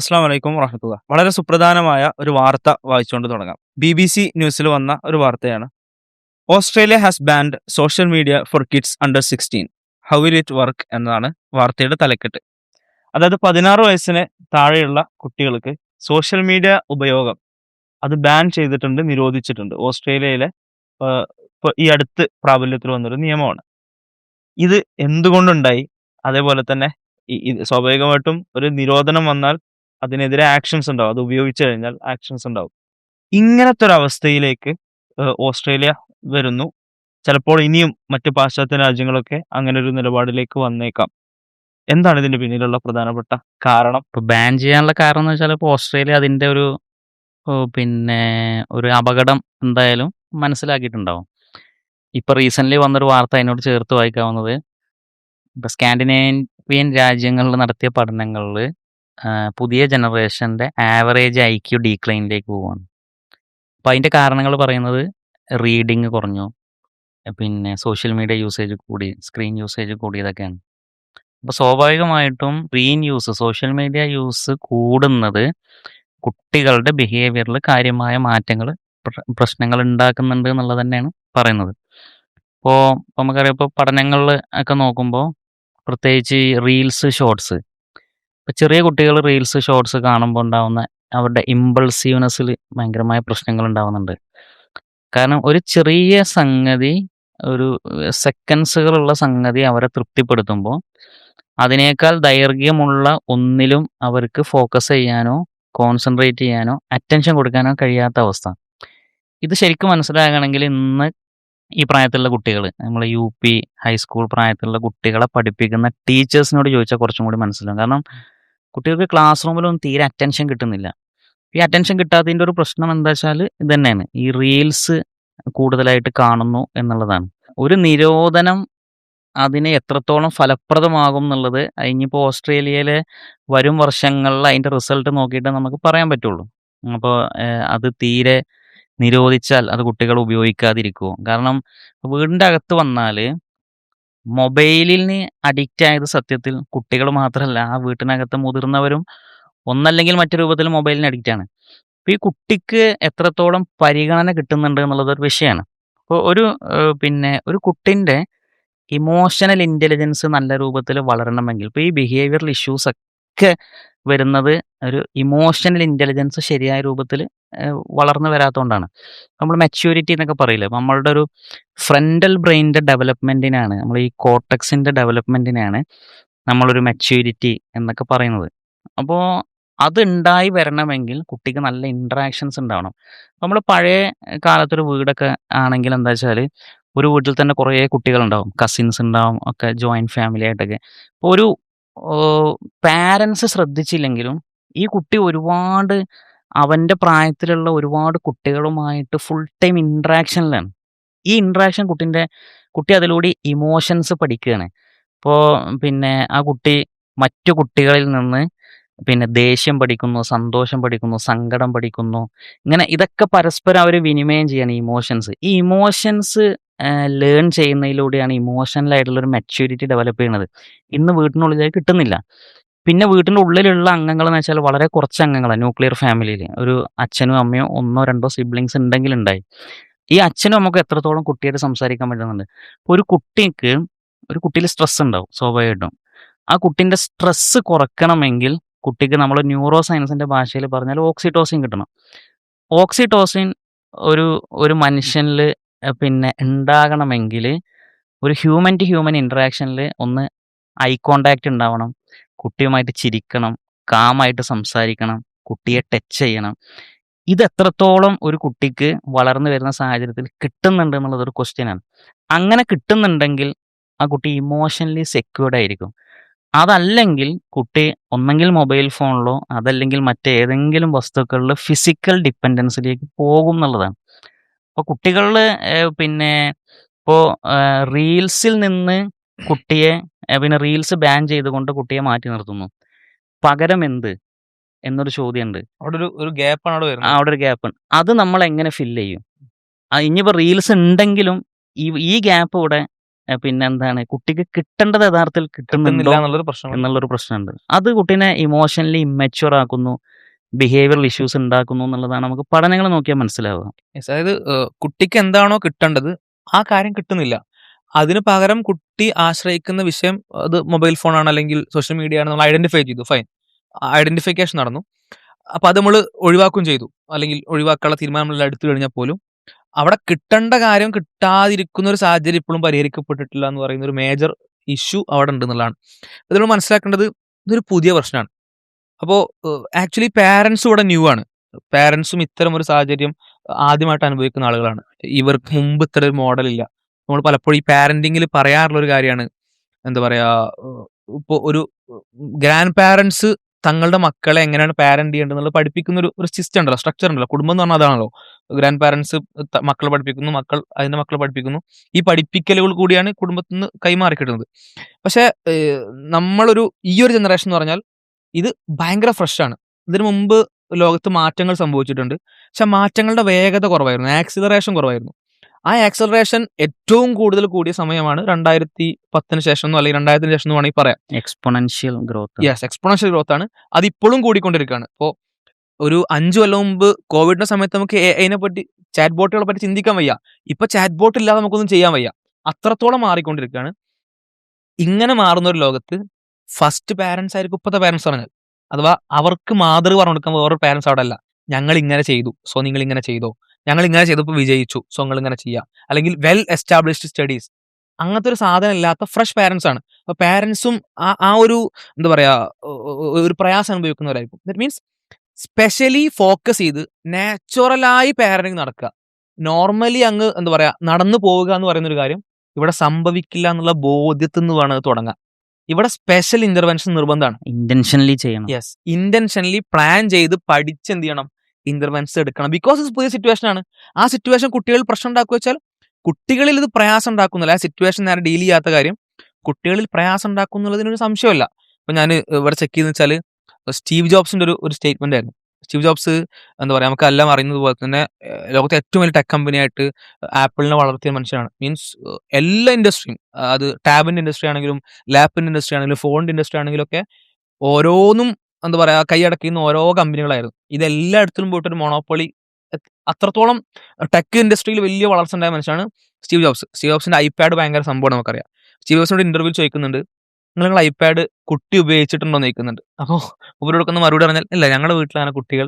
അസ്സാം വലൈക്കും വറഹമത്തുള്ള. വളരെ സുപ്രധാനമായ ഒരു വാർത്ത വായിച്ചുകൊണ്ട് തുടങ്ങാം. BBC ന്യൂസിൽ വന്ന ഒരു വാർത്തയാണ്. Australia has band social media for kids under 16. How will it work എന്നതാണ് വാർത്തയുടെ തലക്കെട്ട്. അതായത് 16 വയസ്സിന് താഴെയുള്ള കുട്ടികൾക്ക് സോഷ്യൽ മീഡിയ ഉപയോഗം അത് ബാൻ ചെയ്തിട്ടുണ്ട്, നിരോധിച്ചിട്ടുണ്ട്. ഓസ്ട്രേലിയയിലെ ഇപ്പൊ ഈ അടുത്ത് പ്രാബല്യത്തിൽ വന്നൊരു നിയമമാണ്. ഇത് എന്തുകൊണ്ടുണ്ടായി? അതേപോലെ തന്നെ സ്വാഭാവികമായിട്ടും ഒരു നിരോധനം വന്നാൽ അതിനെതിരെ ആക്ഷൻസ് ഉണ്ടാവും. അത് ഉപയോഗിച്ചു കഴിഞ്ഞാൽ ആക്ഷൻസ് ഉണ്ടാവും. ഇങ്ങനത്തെ ഒരു അവസ്ഥയിലേക്ക് ഓസ്ട്രേലിയ വരുന്നു. ചിലപ്പോൾ ഇനിയും മറ്റ് പാശ്ചാത്യ രാജ്യങ്ങളൊക്കെ അങ്ങനെ ഒരു നിലപാടിലേക്ക് വന്നേക്കാം. എന്താണ് ഇതിന്റെ പിന്നിലുള്ള പ്രധാനപ്പെട്ട കാരണം? ഇപ്പോൾ ബാൻ ചെയ്യാനുള്ള കാരണം എന്ന് വെച്ചാൽ ഇപ്പോൾ ഓസ്ട്രേലിയ അതിൻ്റെ ഒരു പിന്നെ ഒരു അപകടം എന്തായാലും മനസ്സിലാക്കിയിട്ടുണ്ടാവും. ഇപ്പോൾ റീസെൻ്റ്ലി വന്നൊരു വാർത്ത അതിനോട് ചേർത്ത് വായിക്കാവുന്നത്, ഇപ്പോൾ സ്കാൻഡിനേവിയൻ രാജ്യങ്ങളിൽ നടത്തിയ പഠനങ്ങളിൽ പുതിയ ജനറേഷൻ്റെ ആവറേജ് IQ ഡീക്ലൈനിലേക്ക് പോവുകയാണ്. അപ്പോൾ അതിൻ്റെ കാരണങ്ങൾ പറയുന്നത് റീഡിങ് കുറഞ്ഞു, പിന്നെ സോഷ്യൽ മീഡിയ യൂസേജ് കൂടി, സ്ക്രീൻ യൂസേജ് കൂടിയതൊക്കെയാണ്. അപ്പോൾ സ്വാഭാവികമായിട്ടും screen use, social media use കൂടുന്നത് കുട്ടികളുടെ ബിഹേവിയറിൽ കാര്യമായ മാറ്റങ്ങൾ, പ്രശ്നങ്ങൾ ഉണ്ടാക്കുന്നുണ്ട് എന്നുള്ളത് തന്നെയാണ് പറയുന്നത്. ഇപ്പോൾ നമുക്കറിയാം, ഇപ്പോൾ പഠനങ്ങളിൽ ഒക്കെ നോക്കുമ്പോൾ പ്രത്യേകിച്ച് ഈ റീൽസ്, ഷോർട്സ്, ഇപ്പോൾ ചെറിയ കുട്ടികൾ റീൽസ്, ഷോർട്സ് കാണുമ്പോൾ ഉണ്ടാകുന്ന അവരുടെ ഇമ്പൾസീവ്നെസ്സിൽ ഭയങ്കരമായ പ്രശ്നങ്ങൾ ഉണ്ടാകുന്നുണ്ട്. കാരണം ഒരു ചെറിയ സംഗതി, ഒരു സെക്കൻഡ്സുകളുള്ള സംഗതി അവരെ തൃപ്തിപ്പെടുത്തുമ്പോൾ അതിനേക്കാൾ ദൈർഘ്യമുള്ള ഒന്നിലും അവർക്ക് ഫോക്കസ് ചെയ്യാനോ കോൺസെൻട്രേറ്റ് ചെയ്യാനോ അറ്റൻഷൻ കൊടുക്കാനോ കഴിയാത്ത അവസ്ഥ. ഇത് ശരിക്കും മനസ്സിലാകണമെങ്കിൽ ഇന്ന് ഈ പ്രായത്തിലുള്ള കുട്ടികൾ, നമ്മൾ UP ഹൈസ്കൂൾ പ്രായത്തിലുള്ള കുട്ടികളെ പഠിപ്പിക്കുന്ന ടീച്ചേഴ്സിനോട് ചോദിച്ചാൽ കുറച്ചും കൂടി മനസ്സിലാവും. കാരണം കുട്ടികൾക്ക് ക്ലാസ് റൂമിലൊന്നും തീരെ അറ്റൻഷൻ കിട്ടുന്നില്ല. ഈ അറ്റൻഷൻ കിട്ടാത്തതിൻ്റെ ഒരു പ്രശ്നം എന്താ വെച്ചാൽ ഇത് തന്നെയാണ്, ഈ റീൽസ് കൂടുതലായിട്ട് കാണുന്നു എന്നുള്ളതാണ്. ഒരു നിരോധനം അതിന് എത്രത്തോളം ഫലപ്രദമാകും എന്നുള്ളത് ഇനിയിപ്പോൾ ഓസ്ട്രേലിയയിലെ വരും വർഷങ്ങളിൽ അതിൻ്റെ റിസൾട്ട് നോക്കിയിട്ട് നമുക്ക് പറയാൻ പറ്റുള്ളൂ. അപ്പോൾ അത് തീരെ നിരോധിച്ചാൽ അത് കുട്ടികൾ ഉപയോഗിക്കാതിരിക്കുമോ? കാരണം വീടിൻ്റെ അകത്ത് വന്നാൽ മൊബൈലിന് അഡിക്റ്റ് ആയത് സത്യത്തിൽ കുട്ടികൾ മാത്രമല്ല, ആ വീട്ടിനകത്ത് മുതിർന്നവരും ഒന്നല്ലെങ്കിൽ മറ്റു രൂപത്തിൽ മൊബൈലിന് അഡിക്റ്റാണ്. അപ്പോൾ ഈ കുട്ടിക്ക് എത്രത്തോളം പരിഗണന കിട്ടുന്നുണ്ട് എന്നുള്ളത് ഒരു വിഷയമാണ്. അപ്പോൾ ഒരു കുട്ടിൻ്റെ ഇമോഷണൽ ഇൻ്റലിജൻസ് നല്ല രൂപത്തിൽ വളരണമെങ്കിൽ, ഇപ്പോൾ ഈ ബിഹേവിയറൽ ഇഷ്യൂസ് ഒക്കെ വരുന്നത് ഒരു ഇമോഷണൽ ഇൻ്റലിജൻസ് ശരിയായ രൂപത്തിൽ വളർന്നു വരാത്തതുകൊണ്ടാണ്. നമ്മൾ മെച്യൂരിറ്റി എന്നൊക്കെ പറയില്ലേ, നമ്മളുടെ ഒരു ഫ്രണ്ടൽ ബ്രെയിനിൻ്റെ ഡെവലപ്മെൻറ്റിനാണ്, നമ്മൾ ഈ കോർട്ടക്സിൻ്റെ ഡെവലപ്മെൻറ്റിനാണ് നമ്മളൊരു മെച്യൂരിറ്റി എന്നൊക്കെ പറയുന്നത്. അപ്പോൾ അതുണ്ടായി വരണമെങ്കിൽ കുട്ടിക്ക് നല്ല ഇൻട്രാക്ഷൻസ് ഉണ്ടാവണം. നമ്മൾ പഴയ കാലത്തൊരു വീടൊക്കെ ആണെങ്കിൽ എന്താ വെച്ചാൽ ഒരു വീട്ടിൽ തന്നെ കുറേ കുട്ടികളുണ്ടാവും, കസിൻസ് ഉണ്ടാവും, ഒക്കെ ജോയിൻറ്റ് ഫാമിലി ആയിട്ടൊക്കെ. അപ്പോൾ ഒരു പാരൻസ് ശ്രദ്ധിച്ചില്ലെങ്കിലും ഈ കുട്ടി ഒരുപാട് അവൻ്റെ പ്രായത്തിലുള്ള ഒരുപാട് കുട്ടികളുമായിട്ട് ഫുൾ ടൈം ഇൻട്രാക്ഷനിലാണ്. ഈ ഇൻട്രാക്ഷൻ കുട്ടി അതിലൂടെ ഇമോഷൻസ് പഠിക്കുകയാണ്. ഇപ്പോൾ ആ കുട്ടി മറ്റു കുട്ടികളിൽ നിന്ന് ദേഷ്യം പഠിക്കുന്നു, സന്തോഷം പഠിക്കുന്നു, സങ്കടം പഠിക്കുന്നു. ഇങ്ങനെ ഇതൊക്കെ പരസ്പരം അവർ വിനിമയം ചെയ്യാണ് ഇമോഷൻസ്. ഈ ഇമോഷൻസ് ലേൺ ചെയ്യുന്നതിലൂടെയാണ് ഇമോഷണൽ ആയിട്ടുള്ളൊരു മെച്യൂരിറ്റി ഡെവലപ്പ് ചെയ്യുന്നത്. ഇന്ന് വീട്ടിനുള്ളിലേക്ക് കിട്ടുന്നില്ല. പിന്നെ വീട്ടിൻ്റെ ഉള്ളിലുള്ള അംഗങ്ങൾ എന്ന് വെച്ചാൽ വളരെ കുറച്ച് അംഗങ്ങളാണ്. ന്യൂക്ലിയർ ഫാമിലിയിൽ ഒരു അച്ഛനും അമ്മയോ 1-2 സിബ്ലിങ്സ് ഉണ്ടെങ്കിലുണ്ടായി. ഈ അച്ഛനും അമ്മക്കും എത്രത്തോളം കുട്ടിയായിട്ട് സംസാരിക്കാൻ പറ്റുന്നുണ്ട്? ഒരു കുട്ടിയിൽ സ്ട്രെസ് ഉണ്ടാവും സ്വാഭാവികമായിട്ടും. ആ കുട്ടിൻ്റെ സ്ട്രെസ് കുറയ്ക്കണമെങ്കിൽ കുട്ടിക്ക് നമ്മൾ ന്യൂറോ സയൻസിൻ്റെ ഭാഷയിൽ പറഞ്ഞാൽ ഓക്സിറ്റോസിൻ കിട്ടണം. ഓക്സിറ്റോസിൻ ഒരു മനുഷ്യനിൽ ഉണ്ടാകണമെങ്കിൽ ഒരു ഹ്യൂമൻ ടു ഹ്യൂമൻ ഇൻട്രാക്ഷനിൽ ഒന്ന് ഐ കോണ്ടാക്റ്റ് ഉണ്ടാവണം, കുട്ടിയുമായിട്ട് ചിരിക്കണം, കാമായിട്ട് സംസാരിക്കണം, കുട്ടിയെ ടച്ച് ചെയ്യണം. ഇത് എത്രത്തോളം ഒരു കുട്ടിക്ക് വളർന്നു വരുന്ന സാഹചര്യത്തിൽ കിട്ടുന്നുണ്ട് എന്നുള്ളതൊരു ക്വസ്റ്റ്യനാണ്. അങ്ങനെ കിട്ടുന്നുണ്ടെങ്കിൽ ആ കുട്ടി ഇമോഷണലി സെക്യൂർഡ് ആയിരിക്കും. അതല്ലെങ്കിൽ കുട്ടി ഒന്നെങ്കിൽ മൊബൈൽ ഫോണിലോ അതല്ലെങ്കിൽ മറ്റേതെങ്കിലും വസ്തുക്കളിൽ ഫിസിക്കൽ ഡിപ്പെൻഡൻസിലേക്ക് പോകും എന്നുള്ളതാണ്. അപ്പോൾ കുട്ടികളിൽ ഇപ്പോൾ റീൽസിൽ നിന്ന് കുട്ടിയെ റീൽസ് ബാൻ ചെയ്തുകൊണ്ട് കുട്ടിയെ മാറ്റി നിർത്തുന്നു. പകരം എന്ത് എന്നൊരു ചോദ്യമുണ്ട്. അവിടെ ഒരു ഗ്യാപ്പാണ് അവിടെ വരുന്നത്. അവിടെ ഒരു ഗ്യാപ്പ്. അത് നമ്മൾ എങ്ങനെ ഫില്ല് ചെയ്യും? ഇനിയിപ്പോൾ റീൽസ് ഉണ്ടെങ്കിലും ഈ ഗ്യാപ്പ് ഇവിടെ പിന്നെന്താണ് കുട്ടിക്ക് കിട്ടേണ്ടത് യഥാർത്ഥത്തിൽ കിട്ടുന്നില്ല കിട്ടുന്നുണ്ടോ എന്നുള്ളൊരു പ്രശ്നം. എന്നുള്ളൊരു പ്രശ്നമുണ്ട്. അത് കുട്ടീനെ ഇമോഷണലി ഇമ്മച്യൂർ ആക്കുന്നു, ബിഹേവിയറൽ ഇഷ്യൂസ് ഉണ്ടാക്കുന്നു എന്നുള്ളതാണ് നമുക്ക് പഠനങ്ങൾ നോക്കിയാൽ മനസ്സിലാവുക. Yes, അതായത് കുട്ടിക്ക് എന്താണോ കിട്ടേണ്ടത് ആ കാര്യം കിട്ടുന്നില്ല. അതിന് പകരം കുട്ടി ആശ്രയിക്കുന്ന വിഷയം അത് മൊബൈൽ ഫോണാണ് അല്ലെങ്കിൽ സോഷ്യൽ മീഡിയ ആണ്. നമ്മൾ ഐഡന്റിഫൈ ചെയ്തു, ഫൈൻ, ഐഡന്റിഫിക്കേഷൻ നടന്നു. അപ്പൊ അത് നമ്മൾ ഒഴിവാക്കുകയും ചെയ്തു, അല്ലെങ്കിൽ ഒഴിവാക്കാനുള്ള തീരുമാനം നമ്മൾ എടുത്തു കഴിഞ്ഞാൽ പോലും അവിടെ കിട്ടേണ്ട കാര്യം കിട്ടാതിരിക്കുന്ന ഒരു സാഹചര്യം ഇപ്പോഴും പരിഹരിക്കപ്പെട്ടിട്ടില്ല എന്ന് പറയുന്ന ഒരു മേജർ ഇഷ്യൂ അവിടെ ഉണ്ട് എന്നുള്ളതാണ്. ഇത് നമ്മൾ മനസ്സിലാക്കേണ്ടത് ഇതൊരു പുതിയ പ്രശ്നമാണ്. അപ്പോൾ ആക്ച്വലി പാരൻസും ഇവിടെ ന്യൂ ആണ്. പാരൻസും ഇത്തരം ഒരു സാഹചര്യം ആദ്യമായിട്ട് അനുഭവിക്കുന്ന ആളുകളാണ്. ഇവർക്ക് മുമ്പ് ഇത്തരം ഒരു മോഡൽ ഇല്ല. നമ്മൾ പലപ്പോഴും ഈ പാരന്റിങ്ങിൽ പറയാറുള്ള ഒരു കാര്യമാണ്, എന്താ പറയാ, ഇപ്പോൾ ഒരു ഗ്രാൻഡ് പാരൻസ് തങ്ങളുടെ മക്കളെ എങ്ങനെയാണ് പാരന്റ് ചെയ്യേണ്ടത് എന്നുള്ളത് പഠിപ്പിക്കുന്ന ഒരു സിസ്റ്റം ഉണ്ടല്ലോ, സ്ട്രക്ചർ ഉണ്ടല്ലോ. കുടുംബം എന്ന് പറഞ്ഞാൽ അതാണല്ലോ. ഗ്രാൻഡ് പാരൻസ് മക്കളെ പഠിപ്പിക്കുന്നു, മക്കൾ അതിന്റെ മക്കളെ പഠിപ്പിക്കുന്നു. ഈ പഠിപ്പിക്കലുകൾ കൂടിയാണ് കുടുംബത്തിൽ നിന്ന് കൈമാറി കിട്ടുന്നത്. പക്ഷേ നമ്മളൊരു ഈ ഒരു ജനറേഷൻ എന്ന് പറഞ്ഞാൽ ഇത് ഭയങ്കര ഫ്രഷ് ആണ്. ഇതിനു മുമ്പ് ലോകത്ത് മാറ്റങ്ങൾ സംഭവിച്ചിട്ടുണ്ട്. പക്ഷെ മാറ്റങ്ങളുടെ വേഗത കുറവായിരുന്നു, ആക്സിലറേഷൻ കുറവായിരുന്നു. ആ ആക്സിലറേഷൻ ഏറ്റവും കൂടുതൽ കൂടിയ സമയമാണ് 2010 ശേഷം അല്ലെങ്കിൽ 2000 ശേഷം എന്ന് വേണമെങ്കിൽ പറയാം. Exponential growth. Yes, exponential growth ആണ്. അത് ഇപ്പോഴും കൂടിക്കൊണ്ടിരിക്കുകയാണ്. ഇപ്പോൾ ഒരു 5 കൊല്ലം മുമ്പ് കോവിഡിന്റെ സമയത്ത് നമുക്ക് അതിനെ പറ്റി, ചാറ്റ് ബോട്ടുകളെ പറ്റി ചിന്തിക്കാൻ വയ്യ. ഇപ്പൊ ചാറ്റ് ബോട്ട് ഇല്ലാതെ നമുക്കൊന്നും ചെയ്യാൻ വയ്യ. അത്രത്തോളം മാറിക്കൊണ്ടിരിക്കുകയാണ്. ഇങ്ങനെ മാറുന്ന ഒരു ലോകത്ത് ഫസ്റ്റ് പാരന്റ്സ് ആയിരിക്കും ഇപ്പോഴത്തെ പാരന്റ്സ് പറഞ്ഞത്. അഥവാ അവർക്ക് മാതൃക പറഞ്ഞു കൊടുക്കാൻ വേറൊരു പാരന്റ്സ് അവിടെ അല്ല. ഞങ്ങൾ ഇങ്ങനെ ചെയ്തു, സോ നിങ്ങൾ ഇങ്ങനെ ചെയ്തോ. ഞങ്ങൾ ഇങ്ങനെ ചെയ്തപ്പോൾ വിജയിച്ചു, സോ നിങ്ങൾ ഇങ്ങനെ ചെയ്യാം. അല്ലെങ്കിൽ വെൽ എസ്റ്റാബ്ലിഷ്ഡ് സ്റ്റഡീസ്, അങ്ങനത്തെ ഒരു സാധനം ഇല്ലാത്ത ഫ്രഷ് പാരന്റ്സ് ആണ്. അപ്പൊ പാരന്റ്സും ആ ഒരു എന്താ പറയാ ഒരു പ്രയാസം അനുഭവിക്കുന്നവരായിരിക്കും. ദാറ്റ് മീൻസ് സ്പെഷ്യലി ഫോക്കസ് ചെയ്ത് നാച്ചുറലായി പാരന്റിങ് നടക്കുക, നോർമലി അങ്ങ് എന്താ പറയാ നടന്നു പോവുക എന്ന് പറയുന്ന ഒരു കാര്യം ഇവിടെ സംഭവിക്കില്ല എന്നുള്ള ബോധ്യത്തിൽ നിന്ന് വേണം അത് തുടങ്ങാൻ. ഇവിടെ സ്പെഷ്യൽ ഇന്റർവെൻഷൻ നിർബന്ധമാണ്. ഇന്റൻഷനലി ചെയ്യണം. യെസ്, ഇന്റൻഷനലി പ്ലാൻ ചെയ്ത് പഠിച്ച് എന്ത് ചെയ്യണം, ഇന്റർവെൻസ് എടുക്കണം. ബിക്കോസ് ഇത് പുതിയ സിറ്റുവേഷൻ ആണ്. ആ സിറ്റുവേഷൻ കുട്ടികൾ പ്രശ്നം ഉണ്ടാക്കുക വെച്ചാൽ കുട്ടികളിൽ ഇത് പ്രയാസം ഉണ്ടാക്കുന്നില്ല. ആ സിറ്റുവേഷൻ നേരെ ഡീൽ ചെയ്യാത്ത കാര്യം കുട്ടികളിൽ പ്രയാസം ഉണ്ടാക്കുന്നുള്ളതിനൊരു സംശയമല്ല. ഇപ്പൊ ഞാൻ ഇവിടെ ചെക്ക് ചെയ്തെന്ന് വെച്ചാൽ സ്റ്റീവ് ജോബ്സിന്റെ ഒരു സ്റ്റേറ്റ്മെന്റ് ആയിരുന്നു. സ്റ്റീവ് ജോബ്സ് എന്താ പറയാ, നമുക്ക് എല്ലാം അറിയുന്നത് പോലെ തന്നെ ലോകത്തെ ഏറ്റവും വലിയ ടെക് കമ്പനിയായിട്ട് ആപ്പിളിനെ വളർത്തിയ മനുഷ്യനാണ്. മീൻസ് എല്ലാ ഇൻഡസ്ട്രിയും, അത് ടാബിന്റെ ഇൻഡസ്ട്രി ആണെങ്കിലും ലാപ്പിന്റെ ഇൻഡസ്ട്രി ആണെങ്കിലും ഫോണിന്റെ ഇൻഡസ്ട്രി ആണെങ്കിലും ഒക്കെ ഓരോന്നും എന്താ പറയാ കൈയടക്കുന്ന ഓരോ കമ്പനികളായിരുന്നു. ഇതെല്ലായിടത്തിലും പോയിട്ട് ഒരു മൊണോപ്പൊളി, അത്രത്തോളം ടെക് ഇൻഡസ്ട്രിയിൽ വലിയ വളർച്ച ഉണ്ടായ മനുഷ്യനാണ് സ്റ്റീവ് ജോബ്സ്. സ്റ്റീവ് ജോബ്സിന്റെ ഐപാഡ് ഭയങ്കര സംഭവം നമുക്കറിയാം. സ്റ്റീവ് ജോബ്സിനോട് ഇന്റർവ്യൂ ചോദിക്കുന്നുണ്ട്, നിങ്ങൾ ഐപാഡ് കുട്ടി ഉപയോഗിച്ചിട്ടുണ്ടോ എന്ന് ചോദിക്കുന്നുണ്ട്. അപ്പോൾ ഇവർ കൊടുക്കുന്ന മറുപടി പറഞ്ഞാൽ ഇല്ല, ഞങ്ങളുടെ വീട്ടിൽ അങ്ങനെ കുട്ടികൾ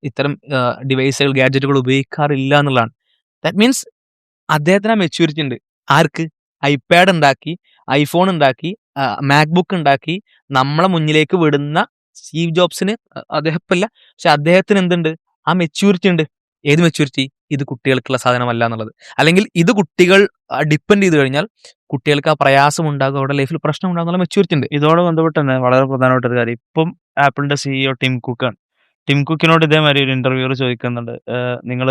ഇത്തരം ഡിവൈസുകൾ, ഗാഡ്ജറ്റുകൾ ഉപയോഗിക്കാറില്ല എന്നുള്ളതാണ്. ദാറ്റ് മീൻസ് അദ്ദേഹത്തിന് ആ മെച്യൂരിറ്റി ഉണ്ട്. ആർക്ക്? ഐപാഡ് ഉണ്ടാക്കി, ഐഫോൺ ഉണ്ടാക്കി, മാക്ബുക്ക് ഉണ്ടാക്കി നമ്മളെ മുന്നിലേക്ക് വിടുന്ന സ്റ്റീവ് ജോബ്സിന് അദ്ദേഹം ഇല്ല. പക്ഷെ അദ്ദേഹത്തിന് എന്തുണ്ട്? ആ മെച്യൂരിറ്റി ഉണ്ട്. ഏത് മെച്യൂരിറ്റി? ഇത് കുട്ടികൾക്കുള്ള സാധനമല്ല എന്നുള്ളത്. അല്ലെങ്കിൽ ഇത് കുട്ടികൾ ഡിപ്പെൻഡ് ചെയ്ത് കഴിഞ്ഞാൽ കുട്ടികൾക്ക് ആ പ്രയാസം ഉണ്ടാകും, അവരുടെ ലൈഫിൽ പ്രശ്നം ഉണ്ടാകും എന്നുള്ള മെച്യൂരിറ്റി ഉണ്ട്. ഇതോട് ബന്ധപ്പെട്ട് തന്നെ വളരെ പ്രധാനപ്പെട്ട ഒരു കാര്യം, ഇപ്പം ആപ്പിളിന്റെ സിഇഒ ടിം കുക്കാണ്. ടിം കുക്കിനോട് ഇതേമാതിരി ഒരു ഇന്റർവ്യൂർ ചോദിക്കുന്നുണ്ട്, നിങ്ങൾ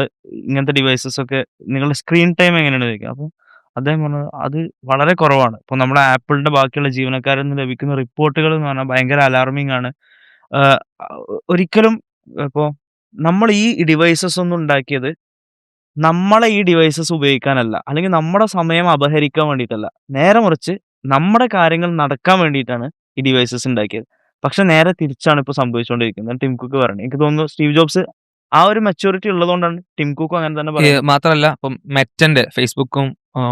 ഇങ്ങനത്തെ ഡിവൈസസ് ഒക്കെ നിങ്ങളുടെ സ്ക്രീൻ ടൈം എങ്ങനെയാണ് ചോദിക്കുക. അപ്പം അദ്ദേഹം പറഞ്ഞത് അത് വളരെ കുറവാണ്. ഇപ്പോൾ നമ്മുടെ ആപ്പിളിന്റെ ബാക്കിയുള്ള ജീവനക്കാരിൽ നിന്ന് ലഭിക്കുന്ന റിപ്പോർട്ടുകൾ എന്ന് പറഞ്ഞാൽ ഭയങ്കര അലാർമിംഗ് ആണ്. ഒരിക്കലും ഇപ്പോൾ നമ്മൾ ഈ ഡിവൈസസ് ഒന്നും ഉണ്ടാക്കിയത് നമ്മളെ ഈ ഡിവൈസസ് ഉപയോഗിക്കാനല്ല, അല്ലെങ്കിൽ നമ്മുടെ സമയം അപഹരിക്കാൻ വേണ്ടിയിട്ടല്ല. നേരെ മറിച്ച് നമ്മുടെ കാര്യങ്ങൾ നടക്കാൻ വേണ്ടിയിട്ടാണ് ഈ ഡിവൈസസ് ഉണ്ടാക്കിയത്. പക്ഷെ നേരെ തിരിച്ചാണ് ഇപ്പോൾ സംഭവിച്ചുകൊണ്ടിരിക്കുന്നത്. ടിം കുക്ക് പറയുന്നത്, എനിക്ക് തോന്നുന്നു സ്റ്റീവ് ജോബ്സ് ആ ഒരു മെച്യൂരിറ്റി ഉള്ളതുകൊണ്ടാണ് ടിം കുക്കും അങ്ങനെ തന്നെ പറയുന്നത്. മാത്രമല്ല ഇപ്പം മെറ്റന്റെ ഫേസ്ബുക്കും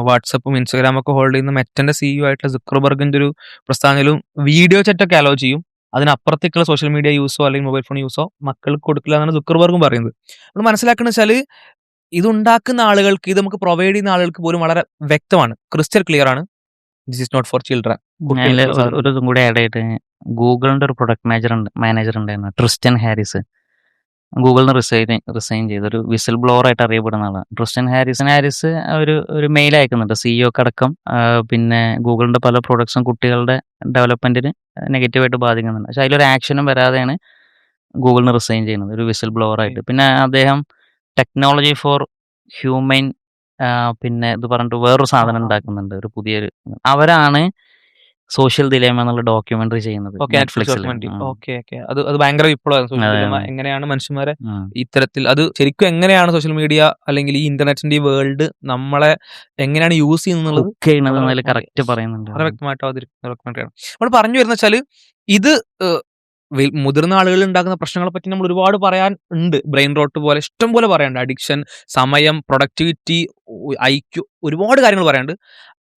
വാട്സപ്പും ഇൻസ്റ്റാഗ്രാമും ഒക്കെ ഹോൾഡ് ചെയ്യുന്ന മെറ്റന്റെ സിഇഒ ആയിട്ടുള്ള സുക്കർബർഗിന്റെ ഒരു പ്രസ്ഥാനത്തിലും വീഡിയോ ചാറ്റൊക്കെ അലോ ചെയ്യും. അതിനപ്പുറത്തേക്കുള്ള സോഷ്യൽ മീഡിയ യൂസോ അല്ലെങ്കിൽ മൊബൈൽ ഫോൺ യൂസോ മക്കൾക്ക് കൊടുക്കില്ല എന്നാണ് സുക്കർബർഗും പറയുന്നത്. നമ്മൾ മനസ്സിലാക്കുന്നത് വെച്ചാൽ ഇതുണ്ടാക്കുന്ന ആളുകൾക്ക്, ഇത് നമുക്ക് പ്രൊവൈഡ് ചെയ്യുന്ന ആളുകൾക്ക് പോലും വളരെ വ്യക്തമാണ്, ക്രിസ്റ്റൽ ക്ലിയർ ആണ്, this is not for children. ഒരു ഇതും കൂടി ആഡ് ചെയ്തിട്ട്, ഗൂഗിളിന്റെ ഒരു പ്രൊഡക്ട് മാനേജർ ഉണ്ടായിരുന്നു, ട്രിസ്റ്റൻ ഹാരിസ്. ഗൂഗിളിൽ നിന്ന് റിസൈൻ ചെയ്ത് ഒരു വിസിൽ ബ്ലോവർ ആയിട്ട് അറിയപ്പെടുന്ന ആളാണ് ട്രിസ്റ്റൻ ഹാരിസ്. ഒരു മെയിൽ അയക്കുന്നുണ്ട് സിഇഒക്ക് അടക്കം. പിന്നെ ഗൂഗിളിന്റെ പല പ്രൊഡക്ട്സും കുട്ടികളുടെ ഡെവലപ്മെന്റിന് നെഗറ്റീവായിട്ട് ബാധിക്കുന്നുണ്ട്. പക്ഷെ അതിലൊരു ആക്ഷനും വരാതെയാണ് ഗൂഗിളിൽ നിന്ന് റിസൈൻ ചെയ്യുന്നത്, ഒരു വിസിൽ ബ്ലോവർ ആയിട്ട്. പിന്നെ അദ്ദേഹം ടെക്നോളജി ഫോർ ഹ്യൂമൻ പിന്നെ ഇത് പറഞ്ഞിട്ട് വേറൊരു സാധനം ഉണ്ടാക്കുന്നുണ്ട്, ഒരു പുതിയൊരു. അവരാണ് സോഷ്യൽ ദിലേമ എന്നുള്ള ഡോക്യുമെന്ററി ചെയ്യുന്നത് ഓക്കെ, നെറ്റ്ഫ്ലിക്സ് നെറ്റ്ഫ്ലിക്സിൽ. ഡോക്യുമെന്ററി. ഓക്കെ ഓക്കെ, അത് ഭയങ്കര വിപ്ലവമായിരുന്നു സോഷ്യൽ അതെ മീഡിയ. അതെ. എങ്ങനെയാണ് മനുഷ്യന്മാരെ ഉം. ഇത്തരത്തിൽ, അത് ശരിക്കും എങ്ങനെയാണ് സോഷ്യൽ മീഡിയ അല്ലെങ്കിൽ ഈ ഇന്റർനെറ്റിന്റെ ഈ വേൾഡ് നമ്മളെ എങ്ങനെയാണ് യൂസ് ചെയ്യുന്നത് കുക്ക് ചെയ്യണത് വളരെ എന്നതിൽ വ്യക്തമായിട്ട് കറക്റ്റ് പറയുന്നുണ്ട്. വളരെ വ്യക്തമായിട്ട് അവതരിപ്പിക്കുന്ന ഡോക്യുമെന്ററിയാണ്. നമ്മൾ പറഞ്ഞു വരുന്ന വെച്ചാൽ ഇത് മുതിർന്ന ആളുകൾ ഉണ്ടാക്കുന്ന പ്രശ്നങ്ങളെ പറ്റി നമ്മൾ ഒരുപാട് പറയാൻ ഉണ്ട്. ബ്രെയിൻ റോട്ട് പോലെ ഇഷ്ടം പോലെ പറയാനുണ്ട്. അഡിക്ഷൻ, സമയം, പ്രൊഡക്ടിവിറ്റി, ഐക്യു, ഒരുപാട് കാര്യങ്ങൾ പറയാനുണ്ട്.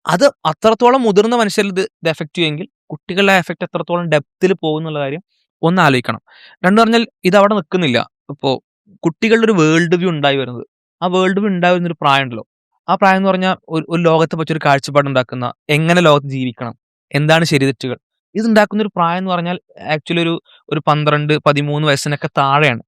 അത് അത്രത്തോളം മുതിർന്ന മനുഷ്യരിൽ ഇത് എഫക്റ്റ് ചെയ്യുമെങ്കിൽ കുട്ടികളുടെ എഫക്റ്റ് എത്രത്തോളം ഡെപ്തിൽ പോകുന്നുള്ള കാര്യം ഒന്ന് ആലോചിക്കണം. രണ്ട് പറഞ്ഞാൽ ഇത് അവിടെ നിൽക്കുന്നില്ല. ഇപ്പോൾ കുട്ടികളുടെ ഒരു വേൾഡ് വ്യൂ ഉണ്ടായി വരുന്നത്, ആ വേൾഡ് വ്യൂ ഉണ്ടായി വരുന്നൊരു പ്രായം ഉണ്ടല്ലോ. ആ പ്രായം എന്ന് പറഞ്ഞാൽ ഒരു ലോകത്തെ പറ്റി ഒരു കാഴ്ചപ്പാട് ഉണ്ടാക്കുന്ന, എങ്ങനെ ലോകത്ത് ജീവിക്കണം, എന്താണ് ശരി തെറ്റുകൾ, ഇത് ഉണ്ടാക്കുന്ന ഒരു പ്രായം എന്ന് പറഞ്ഞാൽ ആക്ച്വലി ഒരു 12-13 വയസ്സിനൊക്കെ താഴെയാണ്.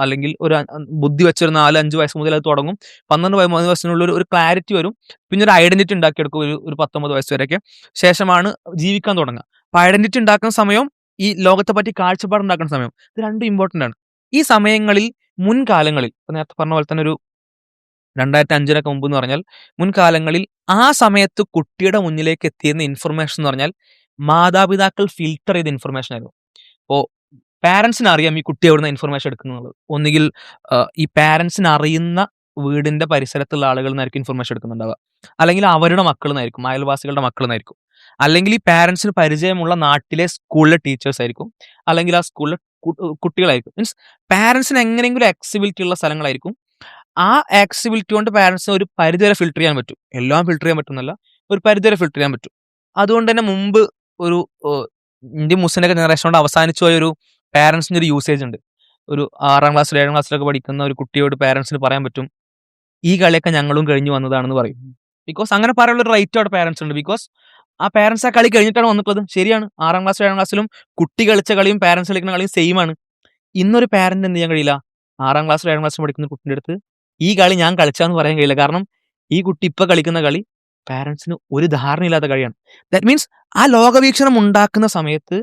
അല്ലെങ്കിൽ ഒരു ബുദ്ധി വെച്ചൊരു 4-5 വയസ്സ് മുതൽ അത് തുടങ്ങും. 12-13 വയസ്സിനുള്ളിൽ ഒരു ക്ലാരിറ്റി വരും. പിന്നെ ഒരു ഐഡന്റിറ്റി ഉണ്ടാക്കിയെടുക്കും ഒരു 19 വയസ്സ് വരെയൊക്കെ. ശേഷമാണ് ജീവിക്കാൻ തുടങ്ങുക. അപ്പൊ ഐഡന്റിറ്റി ഉണ്ടാക്കുന്ന സമയവും ഈ ലോകത്തെ പറ്റി കാഴ്ചപ്പാട് ഉണ്ടാക്കുന്ന സമയം, ഇത് രണ്ടും ഇമ്പോർട്ടന്റ് ആണ്. ഈ സമയങ്ങളിൽ മുൻകാലങ്ങളിൽ ഇപ്പൊ നേരത്തെ പറഞ്ഞ പോലെ തന്നെ ഒരു 2005 മുമ്പ് എന്ന് പറഞ്ഞാൽ, മുൻകാലങ്ങളിൽ ആ സമയത്ത് കുട്ടിയുടെ മുന്നിലേക്ക് എത്തിയിരുന്ന ഇൻഫർമേഷൻ എന്ന് പറഞ്ഞാൽ മാതാപിതാക്കൾ ഫിൽട്ടർ ചെയ്ത ഇൻഫർമേഷൻ ആയിരുന്നു. ഇപ്പോൾ പാരന്റ്സിന് അറിയാം ഈ കുട്ടി എവിടുന്ന ഇൻഫർമേഷൻ എടുക്കുന്നുള്ളത്. ഒന്നുകിൽ ഈ പാരന്റ്സിന് അറിയുന്ന വീടിന്റെ പരിസരത്തുള്ള ആളുകളിൽ നിന്നായിരിക്കും ഇൻഫർമേഷൻ എടുക്കുന്നുണ്ടാവുക, അല്ലെങ്കിൽ അവരുടെ മക്കളിൽ നിന്നായിരിക്കും, അയൽവാസികളുടെ മക്കളിൽ നിന്നായിരിക്കും, അല്ലെങ്കിൽ ഈ പാരന്റ്സിന് പരിചയമുള്ള നാട്ടിലെ സ്കൂളിലെ ടീച്ചേഴ്സ് ആയിരിക്കും, അല്ലെങ്കിൽ ആ സ്കൂളിലെ കുട്ടികളായിരിക്കും. മീൻസ് പാരന്റ്സിന് എങ്ങനെയെങ്കിലും ആക്സിബിലിറ്റി ഉള്ള സ്ഥലങ്ങളായിരിക്കും. ആ ആക്സിബിലിറ്റി കൊണ്ട് പാരന്റ്സിന് ഒരു പരിധി വരെ ഫിൽട്ടർ ചെയ്യാൻ പറ്റും. എല്ലാം ഫിൽട്ടർ ചെയ്യാൻ പറ്റുന്നല്ല, ഒരു പരിധി വരെ ഫിൽട്ടർ ചെയ്യാൻ പറ്റും. അതുകൊണ്ട് തന്നെ മുമ്പ് ഒരു ഇന്ത്യൻ മുസ്ലിം ജനറേഷൻ കൊണ്ട് അവസാനിച്ചു പോയ ഒരു പാരന്റ്സിന്റെ ഒരു യൂസേജ് ഉണ്ട്. ഒരു 6ാം ക്ലാസ്സിൽ 7ാം ക്ലാസ്സിലൊക്കെ പഠിക്കുന്ന ഒരു കുട്ടിയോട് പാരന്റ്സിന് പറയാൻ പറ്റും, ഈ കളിയൊക്കെ ഞങ്ങളും കഴിഞ്ഞു വന്നതാണെന്ന് പറയും. ബിക്കോസ് അങ്ങനെ പറയാനുള്ള ഒരു റൈറ്റ് അവിടെ പാരന്റ്സ് ഉണ്ട്. ബിക്കോസ് ആ പാരന്റ്സ് ആ കളി കഴിഞ്ഞിട്ടാണ് വന്നിട്ടുള്ളത്. ശരിയാണ്, 6ാം ക്ലാസ് 7ാം ക്ലാസ്സിലും കുട്ടി കളിച്ച കളിയും പാരന്റ്സ് കളിക്കുന്ന കളിയും സെയിം ആണ്. ഇന്നൊരു പാരന്റ് എന്ത് ചെയ്യാൻ കഴിയില്ല, 6ാം ക്ലാസ് 7ാം ക്ലാസ്സിൽ പഠിക്കുന്ന കുട്ടിയുടെ അടുത്ത് ഈ കളി ഞാൻ കളിച്ചാന്ന് പറയാൻ കഴിയില്ല. കാരണം ഈ കുട്ടി ഇപ്പൊ കളിക്കുന്ന കളി പാരന്റ്സിന് ഒരു ധാരണയില്ലാത്ത കളിയാണ്. ദാറ്റ് മീൻസ് ആ ലോകവീക്ഷണം ഉണ്ടാക്കുന്ന സമയത്ത്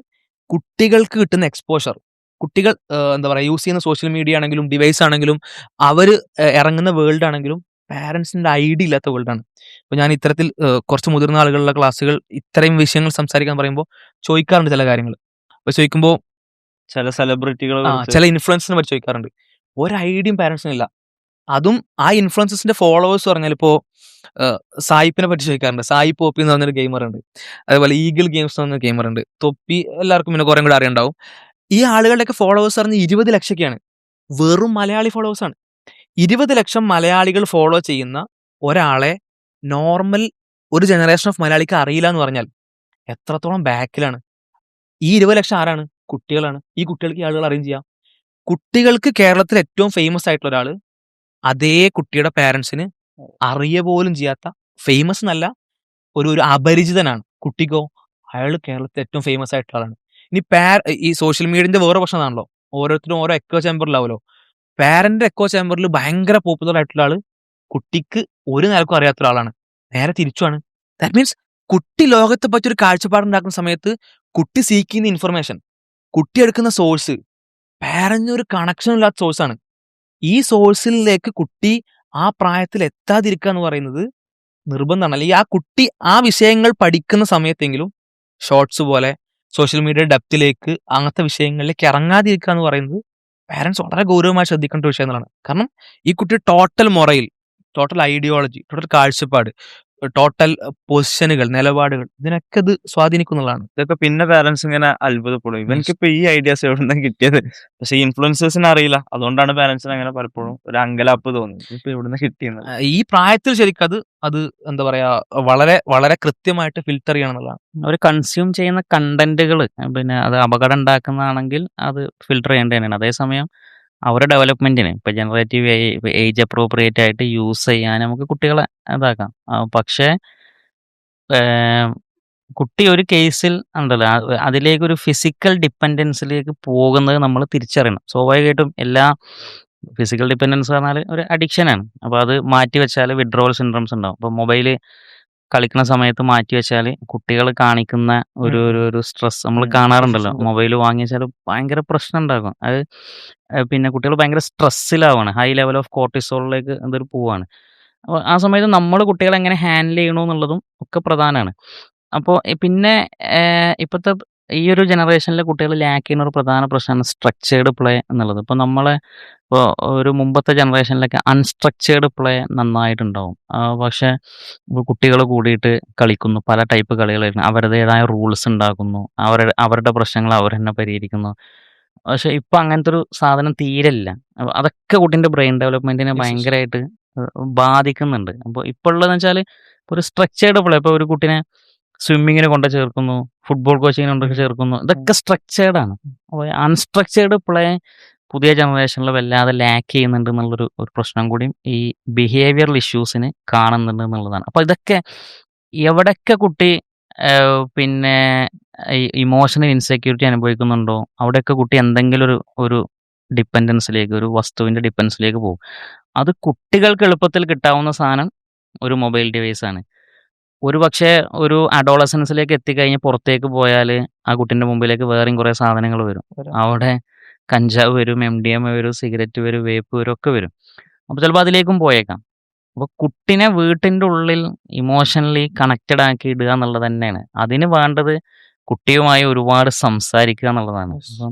കുട്ടികൾക്ക് കിട്ടുന്ന എക്സ്പോഷർ, കുട്ടികൾ എന്താ പറയുക, യൂസ് ചെയ്യുന്ന സോഷ്യൽ മീഡിയ ആണെങ്കിലും ഡിവൈസ് ആണെങ്കിലും അവർ ഇറങ്ങുന്ന വേൾഡ് ആണെങ്കിലും പാരന്റ്സിന്റെ ഐഡിയ ഇല്ലാത്ത വേൾഡാണ്. അപ്പോൾ ഞാൻ ഇത്തരത്തിൽ കുറച്ച് മുതിർന്ന ആളുകളുടെ ക്ലാസ്സുകൾ ഇത്രയും വിഷയങ്ങൾ സംസാരിക്കാൻ പറയുമ്പോൾ ചോദിക്കാറുണ്ട് ചില കാര്യങ്ങൾ. അപ്പോൾ ചോദിക്കുമ്പോൾ ചില സെലിബ്രിറ്റികൾ ചില ഇൻഫ്ലുവൻസിനെ പറ്റി ചോദിക്കാറുണ്ട്. ഒരു ഐഡിയയും പാരന്റ്സിനില്ല. അതും ആ ഇൻഫ്ലുവൻസസിന്റെ ഫോളോവേഴ്സ് പറഞ്ഞാൽ ഇപ്പോൾ സായിപ്പിനെ പറ്റി ചോദിക്കാറുണ്ട്. സായി പോപ്പി എന്ന് പറഞ്ഞൊരു ഗെയിമർ ഉണ്ട്. അതേപോലെ ഈഗിൾ ഗെയിംസ് എന്ന് പറഞ്ഞ ഗെയിമർ ഉണ്ട്. തൊപ്പി എല്ലാവർക്കും പിന്നെ കുറേ കൂടെ അറിയുണ്ടാവും. ഈ ആളുകളുടെയൊക്കെ ഫോളോവേഴ്സ് പറഞ്ഞ് 20 ലക്ഷമൊക്കെയാണ്. വെറും മലയാളി ഫോളോവേഴ്സ് ആണ്. 20 ലക്ഷം മലയാളികൾ ഫോളോ ചെയ്യുന്ന ഒരാളെ നോർമൽ ഒരു ജനറേഷൻ ഓഫ് മലയാളിക്ക് അറിയില്ല എന്ന് പറഞ്ഞാൽ എത്രത്തോളം ബാക്കിലാണ്. ഈ 20 ലക്ഷം ആരാണ്? കുട്ടികളാണ്. ഈ കുട്ടികൾക്ക് ഈ ആളുകൾ അറിയും ചെയ്യാം. കുട്ടികൾക്ക് കേരളത്തിൽ ഏറ്റവും ഫേമസ് ആയിട്ടുള്ള ഒരാള് അതേ കുട്ടിയുടെ പാരന്റ്സിന് അറിയ പോലും ചെയ്യാത്ത, ഫേമസ് എന്നല്ല, ഒരു അപരിചിതനാണ്. കുട്ടിക്കോ അയാൾ കേരളത്തിൽ ഏറ്റവും ഫേമസ് ആയിട്ടുള്ള ആളാണ്. ഇനി ഈ സോഷ്യൽ മീഡിയന്റെ വേറെ പ്രശ്നമാണല്ലോ, ഓരോരുത്തരും ഓരോ എക്കോ ചേമ്പറിലാവുമല്ലോ. പാരന്റ് എക്കോ ചേമ്പറിൽ ഭയങ്കര പോപ്പുലർ ആയിട്ടുള്ള ആള് കുട്ടിക്ക് ഒരു നേരക്കും അറിയാത്ത ഒരാളാണ്. നേരെ തിരിച്ചുമാണ്. ദാറ്റ് മീൻസ് കുട്ടി ലോകത്തെ പറ്റി ഒരു കാഴ്ചപ്പാടുണ്ടാക്കുന്ന സമയത്ത് കുട്ടി സീക്ക് ചെയ്യുന്ന ഇൻഫർമേഷൻ, കുട്ടി എടുക്കുന്ന സോഴ്സ് പാരന്റിന് ഒരു കണക്ഷൻ ഇല്ലാത്ത സോഴ്സാണ്. ഈ സോഴ്സിലേക്ക് കുട്ടി ആ പ്രായത്തിൽ എത്താതിരിക്കുക എന്ന് പറയുന്നത് നിർബന്ധമാണ്. അല്ലെങ്കിൽ ആ കുട്ടി ആ വിഷയങ്ങൾ പഠിക്കുന്ന സമയത്തെങ്കിലും ഷോർട്സ് പോലെ സോഷ്യൽ മീഡിയ ഡെപ്തിലേക്ക് അങ്ങനത്തെ വിഷയങ്ങളിലേക്ക് ഇറങ്ങാതിരിക്കുക എന്ന് പറയുന്നത് പാരന്റ്സ് വളരെ ഗൗരവമായി ശ്രദ്ധിക്കേണ്ട വിഷയം എന്നുള്ളതാണ്. കാരണം ഈ കുട്ടി ടോട്ടൽ മൊറയിൽ, ടോട്ടൽ ഐഡിയോളജി, ടോട്ടൽ കാഴ്ചപ്പാട്, ടോട്ടൽ പൊസിഷനുകൾ, നിലപാടുകൾ, ഇതിനൊക്കെ ഇത് സ്വാധീനിക്കുന്നതാണ്. ഇതൊക്കെ പിന്നെ പാരന്റ്സ് ഇങ്ങനെ അത്ഭുതപ്പെടും, ഇവൻക്കിപ്പോ ഈ ഐഡിയാസ് എവിടെ നിന്നാണ് കിട്ടിയത്. പക്ഷെ ഇൻഫ്ലുവൻസേഴ്സിന് അറിയില്ല. അതുകൊണ്ടാണ് പാരന്റ്സിന് അങ്ങനെ പലപ്പോഴും ഒരു അങ്കലാപ്പ് തോന്നുന്നത്, ഇപ്പൊ എവിടുന്ന് കിട്ടിയെന്ന്. ഈ പ്രായത്തിൽ ശരിക്കും അത് എന്താ പറയാ, വളരെ വളരെ കൃത്യമായിട്ട് ഫിൽട്ടർ ചെയ്യണം എന്നുള്ളതാണ്. അവർ കൺസ്യൂം ചെയ്യുന്ന കണ്ടന്റുകൾ പിന്നെ അത് അപകടം ഉണ്ടാക്കുന്നതാണെങ്കിൽ അത് ഫിൽട്ടർ ചെയ്യേണ്ടത് തന്നെയാണ്. അതേസമയം അവരുടെ ഡെവലപ്മെന്റിന് ഇപ്പൊ ജനറേറ്റീവ് ഏജ് അപ്രോപ്രിയേറ്റ് ആയിട്ട് യൂസ് ചെയ്യാൻ നമുക്ക് കുട്ടികളെ ഇതാക്കാം. പക്ഷേ കുട്ടി ഒരു കേസിൽ ഉണ്ടല്ലോ അതിലേക്കൊരു ഫിസിക്കൽ ഡിപ്പെൻഡൻസിലേക്ക് പോകുന്നത് നമ്മൾ തിരിച്ചറിയണം. സ്വാഭാവികമായിട്ടും എല്ലാ ഫിസിക്കൽ ഡിപ്പെൻഡൻസ് പറഞ്ഞാൽ ഒരു അഡിക്ഷനാണ്. അപ്പോൾ അത് മാറ്റി വെച്ചാൽ വിഡ്രോവൽ സിൻഡ്രോംസ് ഉണ്ടാവും. അപ്പോൾ മൊബൈൽ കളിക്കുന്ന സമയത്ത് മാറ്റി വെച്ചാൽ കുട്ടികൾ കാണിക്കുന്ന ഒരു സ്ട്രെസ് നമ്മൾ കാണാറുണ്ടല്ലോ. മൊബൈൽ വാങ്ങി വെച്ചാൽ ഭയങ്കര പ്രശ്നം ഉണ്ടാകും. അത് പിന്നെ കുട്ടികൾ ഭയങ്കര സ്ട്രെസ്സിലാവാണ്, ഹൈ ലെവൽ ഓഫ് കോർട്ടിസോളിലേക്ക് എന്തൊരു പോവാണ്. അപ്പോൾ ആ സമയത്ത് നമ്മൾ കുട്ടികളെ എങ്ങനെ ഹാൻഡിൽ ചെയ്യണമെന്നുള്ളതും ഒക്കെ പ്രധാനമാണ്. അപ്പോൾ പിന്നെ ഇപ്പോഴത്തെ ഈ ഒരു ജനറേഷനിലെ കുട്ടികൾ ലാക്ക് ചെയ്യുന്ന ഒരു പ്രധാന പ്രശ്നമാണ് സ്ട്രക്ചേർഡ് പ്ലേ എന്നുള്ളത്. ഇപ്പോൾ ഇപ്പോൾ ഒരു മുമ്പത്തെ ജനറേഷനിലൊക്കെ അൺസ്ട്രക്ചേർഡ് പ്ലേ നന്നായിട്ടുണ്ടാവും. പക്ഷേ കുട്ടികൾ കൂടിയിട്ട് കളിക്കുന്നു, പല ടൈപ്പ് കളികളായിരുന്നു, അവരുടേതായ റൂൾസ് ഉണ്ടാക്കുന്നു, അവരുടെ പ്രശ്നങ്ങൾ അവർ തന്നെ പരിഹരിക്കുന്നു. പക്ഷേ ഇപ്പം അങ്ങനത്തെ ഒരു സാധനം തീരെയില്ല. അതൊക്കെ കുട്ടീൻ്റെ ബ്രെയിൻ ഡെവലപ്മെൻറ്റിനെ Yes, yes. ഭയങ്കരമായിട്ട് ബാധിക്കുന്നുണ്ട്. അപ്പോൾ ഇപ്പോൾ ഉള്ളതെന്ന് വെച്ചാൽ ഒരു സ്ട്രക്ചേർഡ് പ്ലേ, ഇപ്പോൾ ഒരു കുട്ടീനെ സ്വിമ്മിങ്ങിന് കൊണ്ട് ചേർക്കുന്നു, ഫുട്ബോൾ കോച്ചിങ്ങിന് കൊണ്ട് ചേർക്കുന്നു, ഇതൊക്കെ സ്ട്രക്ചേർഡ് ആണ്. അപ്പോൾ അൺസ്ട്രക്ചേർഡ് പ്ലേ പുതിയ ജനറേഷനിൽ വല്ലാതെ ലാക്ക് ചെയ്യുന്നുണ്ട് എന്നുള്ളൊരു പ്രശ്നം കൂടിയും ഈ ബിഹേവിയറൽ ഇഷ്യൂസിന് കാണുന്നുണ്ട് എന്നുള്ളതാണ്. അപ്പോൾ ഇതൊക്കെ എവിടെയൊക്കെ കുട്ടി പിന്നെ ഈ ഇമോഷണൽ ഇൻസെക്യൂരിറ്റി അനുഭവിക്കുന്നുണ്ടോ അവിടെയൊക്കെ കുട്ടി എന്തെങ്കിലും ഒരു ഡിപ്പെൻഡൻസിലേക്ക്, ഒരു വസ്തുവിൻ്റെ ഡിപ്പെൻഡൻസിലേക്ക് പോകും. അത് കുട്ടികൾക്ക് എളുപ്പത്തിൽ കിട്ടാവുന്ന സാധനം ഒരു മൊബൈൽ ഡിവൈസാണ്. ഒരു പക്ഷേ ഒരു അഡോളസൻസിലേക്ക് എത്തിക്കഴിഞ്ഞ് പുറത്തേക്ക് പോയാൽ ആ കുട്ടീൻ്റെ മുമ്പിലേക്ക് വേറെയും കുറേ സാധനങ്ങൾ വരും. അവിടെ കഞ്ചാവ് വരും, MDMA വരും, സിഗരറ്റ് വരും, വേപ്പ് വരും, ഒക്കെ വരും. അപ്പോൾ ചിലപ്പോൾ അതിലേക്കും പോയേക്കാം. അപ്പോൾ കുട്ടിനെ വീട്ടിൻ്റെ ഉള്ളിൽ ഇമോഷണലി കണക്റ്റഡ് ആക്കി ഇടുക എന്നുള്ളത് തന്നെയാണ്. അതിന് വേണ്ടത് കുട്ടിയുമായി ഒരുപാട് സംസാരിക്കുക എന്നുള്ളതാണ്. അപ്പം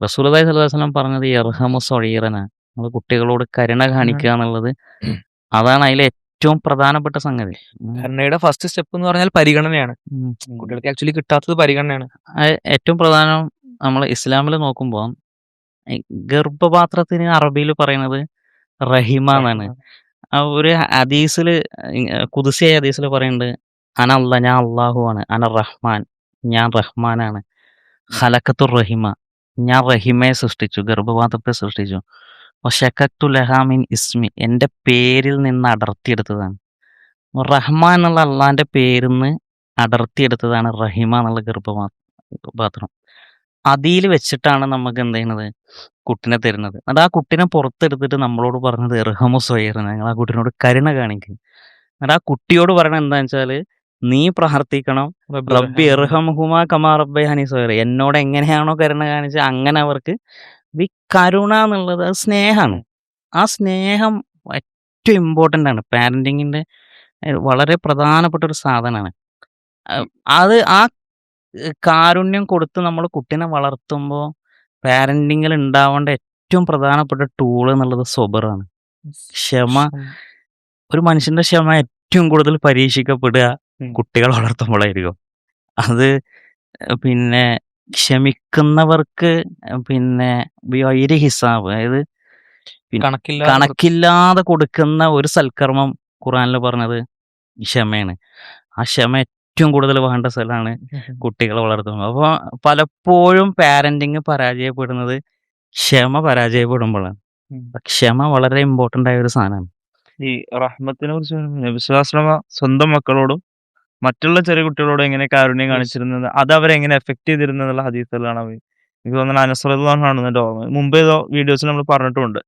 റസൂലുള്ളാഹി സ്വല്ലല്ലാഹു അലൈഹി വസല്ലം പറഞ്ഞത് യർഹമു സഗീറന, നമ്മൾ കുട്ടികളോട് കരുണ കാണിക്കുക എന്നുള്ളത്, അതാണ് അതിലെ ഏറ്റവും പ്രധാനപ്പെട്ട സംഗതി. കരുണയുടെ ഫസ്റ്റ് സ്റ്റെപ്പ് എന്ന് പറഞ്ഞാൽ പരിഗണനയാണ്. കുട്ടികൾക്ക് ആക്ച്വലി കിട്ടാത്തത് പരിഗണനയാണ്. ഏറ്റവും പ്രധാനം നമ്മൾ ഇസ്ലാമിൽ നോക്കുമ്പോൾ ഗർഭപാത്രത്തിന് അറബിയിൽ പറയുന്നത് റഹിമ എന്നാണ്. ഒരു ഹദീസിൽ, ഖുദ്സിയായ ഹദീസിൽ പറയുന്നുണ്ട്, ഞാൻ അള്ളാഹു ആണ്, അന റഹ്മാൻ, ഞാൻ റഹ്മാനാണ്, ഖലഖത്തുർ റഹിമ, ഞാൻ റഹിമയെ സൃഷ്ടിച്ചു, ഗർഭപാത്രത്തെ സൃഷ്ടിച്ചു, വശക്കത്തു ലഹാ മിൻ ഇസ്മി, എൻ്റെ പേരിൽ നിന്ന് അടർത്തിയെടുത്തതാണ്. റഹ്മാൻ എന്നുള്ള അള്ളാൻ്റെ പേരിൽ നിന്ന് അടർത്തിയെടുത്തതാണ് റഹിമ എന്നുള്ള ഗർഭപാത്രം. അതിൽ വെച്ചിട്ടാണ് നമുക്ക് എന്ത് ചെയ്യുന്നത്, കുട്ടിനെ തരുന്നത്. അത് ആ കുട്ടിനെ പുറത്തെടുത്തിട്ട് നമ്മളോട് പറഞ്ഞത് ഇർഹമു സ്വൈറന, നിങ്ങൾ ആ കുട്ടിനോട് കരുണ കാണിക്കും. എന്നിട്ട് ആ കുട്ടിയോട് പറയണത് എന്താണെന്ന് വെച്ചാൽ, നീ പ്രാർത്ഥിക്കണം, റബ്ബി ഇർഹംഹുമാ കമാ റബ്ബയനി സ്വൈറ, എന്നോട് എങ്ങനെയാണോ കരുണ കാണിച്ചത് അങ്ങനെ അവർക്ക്. ഈ കരുണ എന്നുള്ളത് അത് സ്നേഹമാണ്. ആ സ്നേഹം ഏറ്റവും ഇമ്പോർട്ടൻ്റ് ആണ്. പാരൻറ്റിങ്ങിൻ്റെ വളരെ പ്രധാനപ്പെട്ട ഒരു സാധനമാണ്. അത് ആ കാരുണ്യം കൊടുത്ത് നമ്മൾ കുട്ടീനെ വളർത്തുമ്പോൾ പാരൻറ്റിങ്ങിൽ ഉണ്ടാവേണ്ട ഏറ്റവും പ്രധാനപ്പെട്ട ടൂൾ എന്നുള്ളത് സബറാണ്, ക്ഷമ. ഒരു മനുഷ്യൻ്റെ ക്ഷമ ഏറ്റവും കൂടുതൽ പരീക്ഷിക്കപ്പെടുക കുട്ടികൾ വളർത്തുമ്പോഴായിരിക്കും. അത് പിന്നെ ക്ഷമിക്കുന്നവർക്ക് പിന്നെ ഒരു ഹിസാബ്, അതായത് കണക്കില്ലാതെ കൊടുക്കുന്ന ഒരു സൽക്കർമ്മം ഖുർആനിൽ പറഞ്ഞത് ക്ഷമയാണ്. ആ ക്ഷമ ഏറ്റവും കൂടുതൽ വേണ്ട സ്ഥലമാണ് കുട്ടികളെ വളർത്തുമ്പോൾ. അപ്പോൾ പലപ്പോഴും പാരന്റിങ് പരാജയപ്പെടുന്നത് ക്ഷമ പരാജയപ്പെടുമ്പോഴാണ്. ക്ഷമ വളരെ ഇമ്പോർട്ടൻ്റ് ആയ ഒരു സാധനമാണ്. ഈ റഹ്മത്തിനെ കുറിച്ച് നബി സ്വല്ലല്ലാഹു അലൈഹി വസല്ലമ സ്വന്തം മക്കളോടും മറ്റുള്ള ചെറിയ കുട്ടികളോടും എങ്ങനെ കാരുണ്യം കാണിച്ചിരുന്നത്, അത് അവരെ എങ്ങനെ എഫക്ട് ചെയ്തിരുന്നുള്ള ഹദീസുകളാണ്. എനിക്ക് തോന്നുന്നത് അനസ് റളിയല്ലാഹു അൻഹു ആണെന്ന് ഓർമ്മ. മുമ്പ് ഏതോ വീഡിയോസിൽ നമ്മൾ പറഞ്ഞിട്ടുണ്ട്.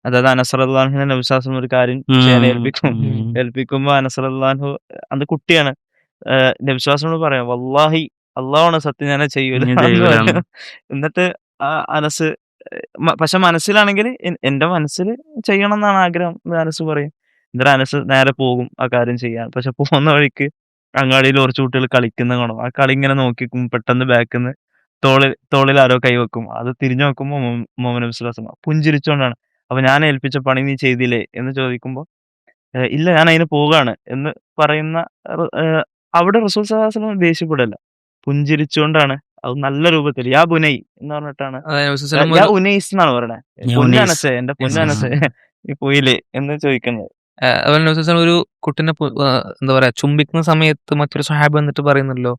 അതായത് അനസ് റളിയല്ലാഹു അൻഹുവിനെ നബി സ്വല്ലല്ലാഹു അലൈഹി വസല്ലം ഒരു കാര്യം ചെയ്യാൻ ഏൽപ്പിക്കുമ്പോൾ അനസ് റളിയല്ലാഹു അൻഹു അന്ന് കുട്ടിയാണ്. നബി സ്വല്ലല്ലാഹു അലൈഹി വസല്ലം പറയാം, വല്ലാഹി അള്ളാഹുവാണ് സത്യം, ഞാൻ ചെയ്യൂല. എന്നിട്ട് അനസ് പക്ഷെ മനസ്സിലാണെങ്കിൽ എന്റെ മനസ്സിൽ ചെയ്യണം എന്നാണ് ആഗ്രഹം എന്ന് അനസ് പറയും. എന്നിട്ട് അനസ് നേരെ പോകും ആ കാര്യം ചെയ്യാൻ. പക്ഷെ പോകുന്ന വഴിക്ക് അങ്ങാടിയിൽ കുറച്ച് കുട്ടികൾ കളിക്കുന്ന കാണും. ആ കളി ഇങ്ങനെ നോക്കിക്കും, പെട്ടെന്ന് ബാക്കിൽ നിന്ന് തോളിൽ ആരോ കൈവെക്കും. അത് തിരിഞ്ഞു നോക്കുമ്പോൾ മുഹമ്മദ് നബി സ്വല്ലല്ലാഹു അലൈഹി വസല്ലം പുഞ്ചിരിച്ചോണ്ടാണ്. അപ്പൊ ഞാൻ ഏൽപ്പിച്ച പണി നീ ചെയ്തില്ലേ എന്ന് ചോദിക്കുമ്പോൾ ഇല്ല, ഞാൻ അതിന് പോകാണ് എന്ന് പറയുന്ന അവിടെ റസൂൽ സ്വല്ലല്ലാഹു അലൈഹി വസല്ലം ദേഷ്യപ്പെടല്ല, പുഞ്ചിരിച്ചുകൊണ്ടാണ്. അത് നല്ല രൂപത്തിൽ യാ ബുനൈ എന്ന് പറഞ്ഞിട്ടാണ്, യാ ഉനൈസ് എന്നാണ് പറയണേ, പൊന്നനസേ, എന്റെ പൊന്നനസേ നീ പോയില്ലേ എന്ന് ചോദിക്കുന്നത്. ഒരു കുട്ടിനെ എന്താ പറയാ ചുംബിക്കുന്ന സമയത്ത് മറ്റൊരു സ്വഹാബ് വന്നിട്ട് പറയുന്നല്ലോ,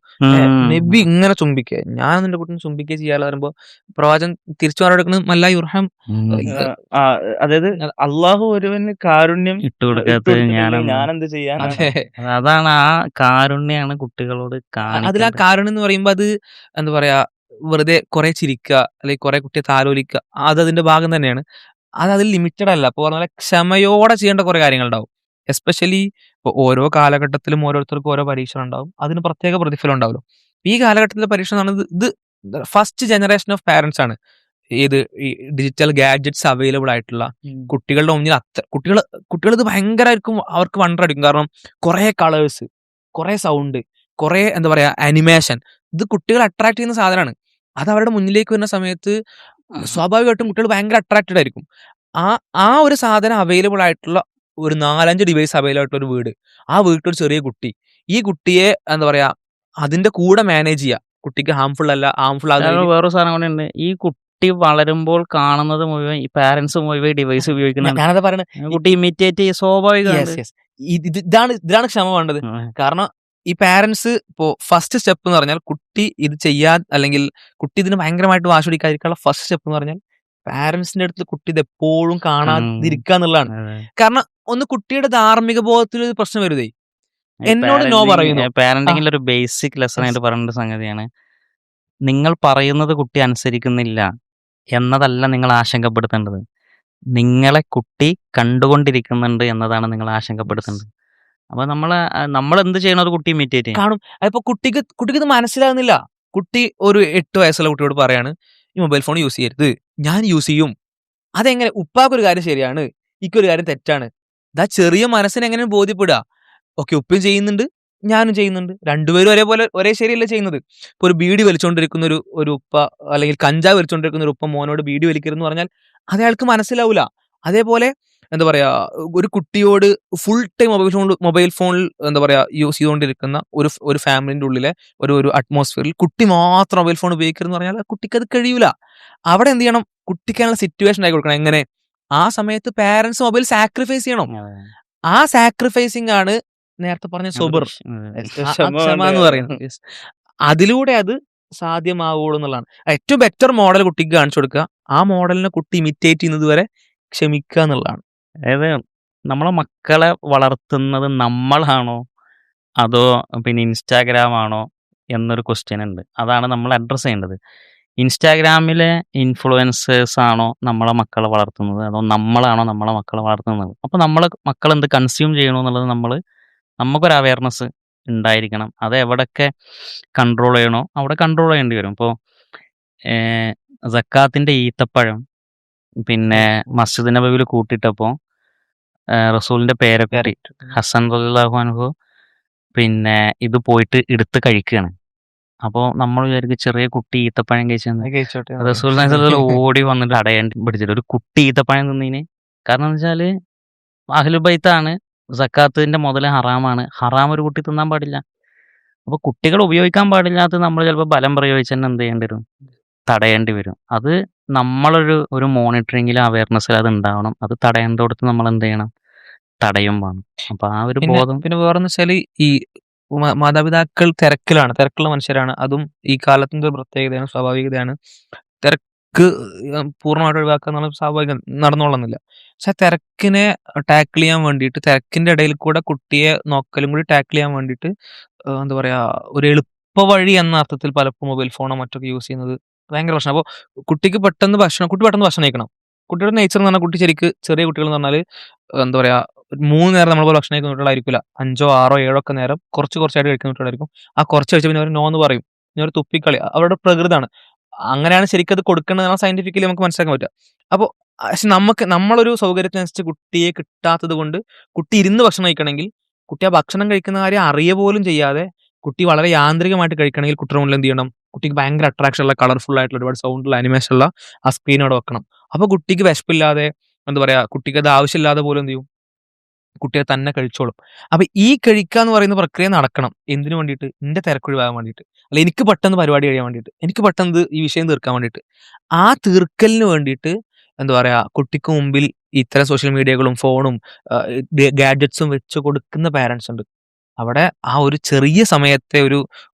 നബി ഇങ്ങനെ ചുംബിക്കുക, ഞാൻ നിന്റെ കുട്ടിനെ ചുംബിക്കുക ചെയ്യാതെ പറയുമ്പോ പ്രവാചകൻ തിരിച്ചു പറഞ്ഞെടുക്കുന്നത് മല്ലാ യുർഹം, അതായത് അള്ളാഹു ഒരുവന് കാരുണ്യം ഞാൻ എന്ത് ചെയ്യാൻ. അതാണ് ആ കാരുണ്യാണ് കുട്ടികളോട്. അതിൽ ആ കാരുണ്യം എന്ന് പറയുമ്പോ അത് എന്താ പറയാ, വെറുതെ കുറെ ചിരിക്കുക അല്ലെങ്കിൽ കുറെ കുട്ടിയെ താലോലിക്കുക, അത് അതിന്റെ ഭാഗം തന്നെയാണ്. അത് അതിൽ ലിമിറ്റഡ് അല്ല. അപ്പോൾ പറഞ്ഞ ക്ഷമയോടെ ചെയ്യേണ്ട കുറെ കാര്യങ്ങളുണ്ടാവും. എസ്പെഷ്യലി ഇപ്പോൾ ഓരോ കാലഘട്ടത്തിലും ഓരോരുത്തർക്കും ഓരോ പരീക്ഷ ഉണ്ടാവും, അതിന് പ്രത്യേക പ്രതിഫലം ഉണ്ടാവുമല്ലോ. ഈ കാലഘട്ടത്തിലെ പരീക്ഷ എന്ന് പറയുന്നത് ഇത് ഫസ്റ്റ് ജനറേഷൻ ഓഫ് പാരന്റ്സ് ആണ്. ഏത് ഈ ഡിജിറ്റൽ ഗാഡ്ജറ്റ്സ് അവൈലബിൾ ആയിട്ടുള്ള കുട്ടികളുടെ മുന്നിൽ കുട്ടികൾ ഇത് ഭയങ്കരമായിരിക്കും, അവർക്ക് വണ്ടർ അടിക്കും. കാരണം കുറെ കളേഴ്സ്, കുറെ സൗണ്ട്, കുറെ എന്താ പറയാ ആനിമേഷൻ, ഇത് കുട്ടികളെ അട്രാക്ട് ചെയ്യുന്ന സാധനമാണ്. അത് അവരുടെ മുന്നിലേക്ക് വരുന്ന സമയത്ത് സ്വാഭാവികമായിട്ടും കുട്ടികൾ ഭയങ്കര അട്രാക്റ്റഡ് ആയിരിക്കും. ആ ആ ഒരു സാധനം അവൈലബിൾ ആയിട്ടുള്ള ഒരു 4-5 ഡിവൈസ് അവൈലബിൾ ആയിട്ടുള്ള ഒരു വീട്, ആ വീട്ടിലൊരു ചെറിയ കുട്ടി, ഈ കുട്ടിയെ എന്താ പറയാ അതിന്റെ കൂടെ മാനേജ് ചെയ്യുക, കുട്ടിക്ക് ഹാംഫുൾ അല്ല, ഹാംഫുൾ ആകുന്ന വേറൊരു സാധനം കൂടെ ഉണ്ട്. ഈ കുട്ടി വളരുമ്പോൾ കാണുന്നത് മുഴുവൻ ഈ പാരന്റ്സ് മുഴുവൻ ഡിവൈസ് ഉപയോഗിക്കുന്നുണ്ട്. ഞാനത് പറയണത്. കുട്ടി ഇമിറ്റേറ്റ് ചെയ്യ സ്വാഭാവികമാണ്. ഇതാണ് ക്ഷമ വേണ്ടത്. കാരണം ഈ പാരന്റ്സ് ഇപ്പോ ഫസ്റ്റ് സ്റ്റെപ്പ് എന്ന് പറഞ്ഞാൽ കുട്ടി ഇത് ചെയ്യാൻ, അല്ലെങ്കിൽ കുട്ടി ഇതിന് ഭയങ്കരമായിട്ട് വാശി പിടിക്കാതിരിക്കാനുള്ള ഫസ്റ്റ് സ്റ്റെപ്പ് എന്ന് പറഞ്ഞാൽ പാരന്റ്സിന്റെ അടുത്ത് കുട്ടി ഇത് എപ്പോഴും കാണാതിരിക്കുക എന്നുള്ളതാണ്. കാരണം ഒന്ന് കുട്ടിയുടെ ധാർമ്മിക ബോധത്തിൽ ഒരു പ്രശ്നം വരുതേ. എന്നോട് നോ പറയുന്നു. പാരന്റിംഗിൽ ഒരു ബേസിക് ലെസൺ ആയിട്ട് പറയേണ്ട ഒരു സംഗതിയാണ്, നിങ്ങൾ പറയുന്നത് കുട്ടി അനുസരിക്കുന്നില്ല എന്നതല്ല നിങ്ങൾ ആശങ്കപ്പെടുത്തേണ്ടത്, നിങ്ങളെ കുട്ടി കണ്ടുകൊണ്ടിരിക്കുന്നുണ്ട് എന്നതാണ് നിങ്ങൾ ആശങ്കപ്പെടുത്തേണ്ടത്. അപ്പൊ നമ്മൾ എന്ത് ചെയ്യണത് കുട്ടി ഇമിറ്റേറ്റ് ചെയ്യും. കാണും. അതിപ്പോ കുട്ടിക്ക് ഇത് മനസ്സിലാകുന്നില്ല. കുട്ടി ഒരു 8 വയസ്സുള്ള കുട്ടിയോട് പറയാണ് ഈ മൊബൈൽ ഫോൺ യൂസ് ചെയ്യരുത്, ഞാൻ യൂസ് ചെയ്യും. അതെങ്ങനെ? ഉപ്പാക്കൊരു കാര്യം ശരിയാണ്, ഇക്കൊരു കാര്യം തെറ്റാണ്. ഇതാ ചെറിയ മനസ്സിന് എങ്ങനെ ബോധ്യപ്പെടുക? ഓക്കെ, ഉപ്പയും ചെയ്യുന്നുണ്ട്, ഞാനും ചെയ്യുന്നുണ്ട്, രണ്ടുപേരും ഒരേ ശരിയല്ല ചെയ്യുന്നത്. ഇപ്പൊ ഒരു ബീഡി വലിച്ചുകൊണ്ടിരിക്കുന്ന ഒരു ഉപ്പ, അല്ലെങ്കിൽ കഞ്ചാവ് വലിച്ചുകൊണ്ടിരിക്കുന്ന ഒരു ഉപ്പ മോനോട് ബീഡി വലിക്കരുതെന്ന് പറഞ്ഞാൽ അത് അയാൾക്ക് മനസ്സിലാവൂല. അതേപോലെ എന്താ പറയാ ഒരു കുട്ടിയോട് ഫുൾ ടൈം മൊബൈൽ ഫോണിൽ എന്താ പറയാ യൂസ് ചെയ്തുകൊണ്ടിരിക്കുന്ന ഒരു ഫാമിലിന്റെ ഉള്ളിലെ ഒരു അറ്റ്മോസ്ഫിയറിൽ കുട്ടി മാത്രം മൊബൈൽ ഫോൺ ഉപയോഗിക്കരുതെന്ന് പറഞ്ഞാൽ കുട്ടിക്ക് അത് കഴിയൂല. അവിടെ എന്ത് ചെയ്യണം? കുട്ടിക്കാനുള്ള സിറ്റുവേഷൻ ആയി കൊടുക്കണം. എങ്ങനെ? ആ സമയത്ത് പാരന്റ്സ് മൊബൈൽ സാക്രിഫൈസ് ചെയ്യണം. ആ സാക്രിഫൈസിങ് ആണ് നേരത്തെ പറഞ്ഞ സൊബർ, ക്ഷമ എന്ന് പറയുന്നത്. Yes. അതിലൂടെ അത് സാധ്യമാവുള്ളൂ എന്നുള്ളതാണ്. ഏറ്റവും ബെറ്റർ മോഡൽ കുട്ടിക്ക് കാണിച്ചു കൊടുക്കുക, ആ മോഡലിനെ കുട്ടി ഇമിറ്റേറ്റ് ചെയ്യുന്നത് വരെ ക്ഷമിക്കുക എന്നുള്ളതാണ്. അതായത് നമ്മളെ മക്കളെ വളർത്തുന്നത് നമ്മളാണോ അതോ പിന്നെ ഇൻസ്റ്റാഗ്രാം ആണോ എന്നൊരു ക്വസ്റ്റ്യൻ ഉണ്ട്. അതാണ് നമ്മൾ അഡ്രസ്സ് ചെയ്യേണ്ടത്. ഇൻസ്റ്റാഗ്രാമിലെ ഇൻഫ്ലുവൻസേഴ്സ് ആണോ നമ്മളെ മക്കളെ വളർത്തുന്നത്, അതോ നമ്മളാണോ നമ്മളെ മക്കളെ വളർത്തുന്നത്? അപ്പോൾ നമ്മളെ മക്കൾ എന്ത് കൺസ്യൂം ചെയ്യണോ എന്നുള്ളത് നമുക്കൊരു അവയർനെസ് ഉണ്ടായിരിക്കണം. അത് എവിടെയൊക്കെ കൺട്രോൾ ചെയ്യണോ അവിടെ കൺട്രോൾ ചെയ്യേണ്ടി വരും. ഇപ്പോൾ സക്കാത്തിൻ്റെ ഈത്തപ്പഴം പിന്നെ മസ്ജിദ് നബവിയിൽ കൂട്ടിയിട്ടപ്പോൾ റസൂലിൻ്റെ പേരക്കുട്ടി ഹസൻ റളിയല്ലാഹു അൻഹു പിന്നെ ഇത് പോയിട്ട് എടുത്ത് കഴിക്കുകയാണ്. അപ്പോൾ നമ്മൾ വിചാരിക്കും ചെറിയ കുട്ടി ഈത്തപ്പഴം കഴിച്ചെന്ന്. റസൂൽ ഓടി വന്നിട്ട് അടയാണ്ടി പിടിച്ചിട്ട് ഒരു കുട്ടി ഈത്തപ്പഴം തിന്നീന്. കാരണം എന്ന് വെച്ചാൽ അഹ്ലുബൈത്താണ്, സക്കാത്തിന്റെ മുതൽ ഹറാമാണ്, ഹറാം ഒരു കുട്ടി തിന്നാൻ പാടില്ല. അപ്പോൾ കുട്ടികൾ ഉപയോഗിക്കാൻ പാടില്ലാത്തത് നമ്മൾ ചിലപ്പോൾ ബലം പ്രയോഗിച്ച് തന്നെ എന്ത് ചെയ്യേണ്ടി വരും? തടയേണ്ടി വരും. അത് നമ്മളൊരു മോണിറ്ററിങ്ങിലും അവയർനെസ്സിലും അത് ഉണ്ടാവണം. അത് തടയേണ്ടടുത്ത് നമ്മൾ എന്ത് ചെയ്യണം? തടയും വേണം. അപ്പൊ ആ ഒരു ബോധം. പിന്നെ വേറെന്ന് വെച്ചാല് ഈ മാതാപിതാക്കൾ തിരക്കുള്ള മനുഷ്യരാണ്. അതും ഈ കാലത്തിന്റെ ഒരു പ്രത്യേകതയാണ്, സ്വാഭാവികതയാണ്. തിരക്ക് പൂർണ്ണമായിട്ട് ഒഴിവാക്കുക എന്നുള്ള സ്വാഭാവികം നടന്നോളുന്നില്ല. പക്ഷെ തിരക്കിനെ ടാക്കിൾ ചെയ്യാൻ വേണ്ടിയിട്ട്, തിരക്കിന്റെ ഇടയിൽ കൂടെ കുട്ടിയെ നോക്കലും കൂടി ടാക്കിൾ ചെയ്യാൻ വേണ്ടിയിട്ട് എന്താ പറയാ ഒരു എളുപ്പ വഴി എന്ന അർത്ഥത്തിൽ പലപ്പോഴും മൊബൈൽ ഫോണോ മറ്റൊക്കെ യൂസ് ചെയ്യുന്നത് ഭയങ്കര പ്രശ്നം. അപ്പോൾ കുട്ടി പെട്ടെന്ന് ഭക്ഷണം കഴിക്കണം. കുട്ടിയുടെ നേച്ചർ എന്ന് പറഞ്ഞാൽ കുട്ടി ചെറിയ കുട്ടികൾ എന്ന് പറഞ്ഞാൽ എന്താ പറയാ 3 നേരം നമ്മൾ ഭക്ഷണം കഴിക്കുന്ന കുട്ടികളായിരിക്കില്ല. 5, 6, 7 ഒക്കെ നേരം കുറച്ചായിട്ട് കഴിക്കുന്ന കുട്ടികളായിരിക്കും. ആ കുറച്ച് കഴിച്ച പിന്നെ അവർ നോ എന്ന് പറയും, പിന്നെ ഒരു തുപ്പിക്കളി, അവരുടെ പ്രകൃതമാണ്. അങ്ങനെയാണ് ശരിക്കും അത് കൊടുക്കേണ്ടത് സയന്റിഫിക്കലി നമുക്ക് മനസ്സിലാക്കാൻ പറ്റുക. അപ്പോൾ പക്ഷെ നമ്മളൊരു സൗകര്യത്തിനനുസരിച്ച് കുട്ടിയെ കിട്ടാത്തത് കൊണ്ട് കുട്ടി ഇരുന്ന് ഭക്ഷണം കഴിക്കണമെങ്കിൽ, കുട്ടി ആ ഭക്ഷണം കഴിക്കുന്ന കാര്യം അറിയുക പോലും ചെയ്യാതെ കുട്ടി വളരെ യാന്ത്രികമായിട്ട് കഴിക്കണമെങ്കിൽ കുട്ടിയുടെ മുന്നിൽ എന്ത് ചെയ്യണം? കുട്ടിക്ക് ഭയങ്കര അട്രാക്ഷൻ ഉള്ള കളർഫുൾ ആയിട്ടുള്ള ഒരുപാട് സൗണ്ടുള്ള അനിമേഷൻ ഉള്ള ആ സ്ക്രീനോട് വെക്കണം. അപ്പൊ കുട്ടിക്ക് വിശപ്പില്ലാതെ എന്താ പറയാ കുട്ടിക്ക് അത് ആവശ്യമില്ലാതെ പോലും എന്ത് ചെയ്യും? കുട്ടിയെ തന്നെ കഴിച്ചോളും. അപ്പൊ ഈ കഴിക്കുക എന്ന് പറയുന്ന പ്രക്രിയ നടക്കണം. എന്തിനു വേണ്ടിയിട്ട്? എന്റെ തിരക്കൊഴിവാകാൻ വേണ്ടിയിട്ട്, അല്ല എനിക്ക് പെട്ടെന്ന് പരിപാടി കഴിയാൻ വേണ്ടിയിട്ട്, എനിക്ക് പെട്ടെന്ന് ഈ വിഷയം തീർക്കാൻ വേണ്ടിയിട്ട്. ആ തീർക്കലിന് വേണ്ടിയിട്ട് എന്താ പറയാ കുട്ടിക്ക് മുമ്പിൽ ഇത്തരം സോഷ്യൽ മീഡിയകളും ഫോണും ഗാഡ്ജറ്റ്സും വെച്ച് കൊടുക്കുന്ന പാരന്റ്സ് ഉണ്ട്. അവിടെ ആ ഒരു ചെറിയ സമയത്തെ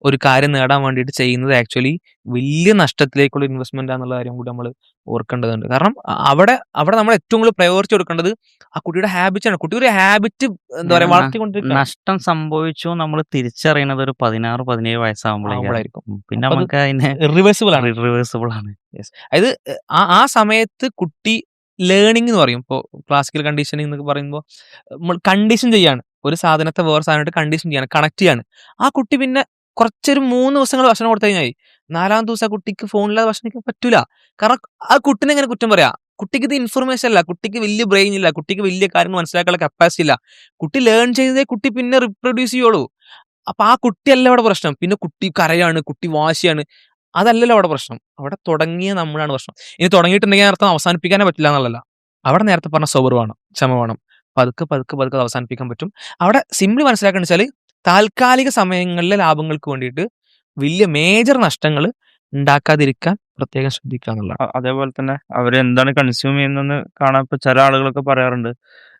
ഒരു കാര്യം നേടാൻ വേണ്ടിയിട്ട് ചെയ്യുന്നത് ആക്ച്വലി വലിയ നഷ്ടത്തിലേക്കുള്ള ഇൻവെസ്റ്റ്മെന്റ് ആണെന്നുള്ള കാര്യം കൂടി നമ്മൾ ഓർക്കേണ്ടതുണ്ട്. കാരണം അവിടെ നമ്മൾ ഏറ്റവും കൂടുതൽ പ്രയോറിറ്റി കൊടുക്കേണ്ടത് ആ കുട്ടിയുടെ ഹാബിറ്റ്സ് ആണ്. കുട്ടി ഒരു ഹാബിറ്റ് എന്താ പറയാ വളർത്തിക്കൊണ്ടിരിക്കുക. നഷ്ടം സംഭവിച്ചു നമ്മൾ തിരിച്ചറിയുന്നത് ഒരു 16-17 വയസ്സാകുമ്പോഴായിരിക്കും. പിന്നെ നമുക്ക് അതിനെ ഇറിവേഴ്സിബിൾ ആണ്. അതായത് ആ സമയത്ത് കുട്ടി ലേണിംഗ് എന്ന് പറയും. ഇപ്പോൾ ക്ലാസിക്കൽ കണ്ടീഷനിങ് എന്നൊക്കെ പറയുമ്പോൾ നമ്മൾ കണ്ടീഷൻ ചെയ്യാണ്, ഒരു സാധനത്തെ വേറെ സാധനമായിട്ട് കണ്ടീഷൻ ചെയ്യാണ്, കണക്ട് ചെയ്യാണ്. ആ കുട്ടി പിന്നെ കുറച്ചൊരു 3 ദിവസങ്ങൾ ഭക്ഷണം കൊടുത്തു കഴിഞ്ഞാൽ 4-ാമത്തെ ദിവസം ആ കുട്ടിക്ക് ഫോണില്ലാതെ ഭക്ഷണം കഴിക്കാൻ പറ്റൂല. കാരണം ആ കുട്ടിനെ എങ്ങനെ കുറ്റം പറയാ? കുട്ടിക്ക് ഇത് ഇൻഫർമേഷൻ അല്ല, കുട്ടിക്ക് വലിയ ബ്രെയിൻ ഇല്ല, കുട്ടിക്ക് വലിയ കാര്യങ്ങൾ മനസ്സിലാക്കാനുള്ള കപ്പാസിറ്റി ഇല്ല. കുട്ടി ലേൺ ചെയ്തതേ കുട്ടി പിന്നെ റിപ്രൊഡ്യൂസ് ചെയ്യുള്ളൂ. അപ്പൊ ആ കുട്ടിയല്ല അവിടെ പ്രശ്നം. പിന്നെ കുട്ടി കരയാണ്, കുട്ടി വാശിയാണ്. അതല്ലല്ലോ അവിടെ പ്രശ്നം. അവിടെ തുടങ്ങിയ നമ്മളാണ് പ്രശ്നം. ഇനി തുടങ്ങിയിട്ടുണ്ടെങ്കിൽ അർത്ഥം അവസാനിപ്പിക്കാനേ പറ്റില്ല എന്നുള്ളതല്ല. അവിടെ നേരത്തെ പറഞ്ഞ സബർ വേണം, ക്ഷമ വേണം. പതുക്കെ പതുക്കെ പതുക്കെ അത് അവസാനിപ്പിക്കാൻ പറ്റും. അവിടെ സിംപിളി മനസ്സിലാക്കേണ്ടത് വെച്ചാൽ താൽക്കാലിക സമയങ്ങളിലെ ലാഭങ്ങൾക്ക് വേണ്ടിയിട്ട് വലിയ മേജർ നഷ്ടങ്ങൾ ഉണ്ടാക്കാതിരിക്കാൻ പ്രത്യേകം ശ്രദ്ധിക്കുക എന്നുള്ളതാണ്. അതേപോലെ തന്നെ അവരെന്താണ് കൺസ്യൂം ചെയ്യുന്നതെന്ന് കാണാൻ ഇപ്പൊ ചില ആളുകളൊക്കെ പറയാറുണ്ട്.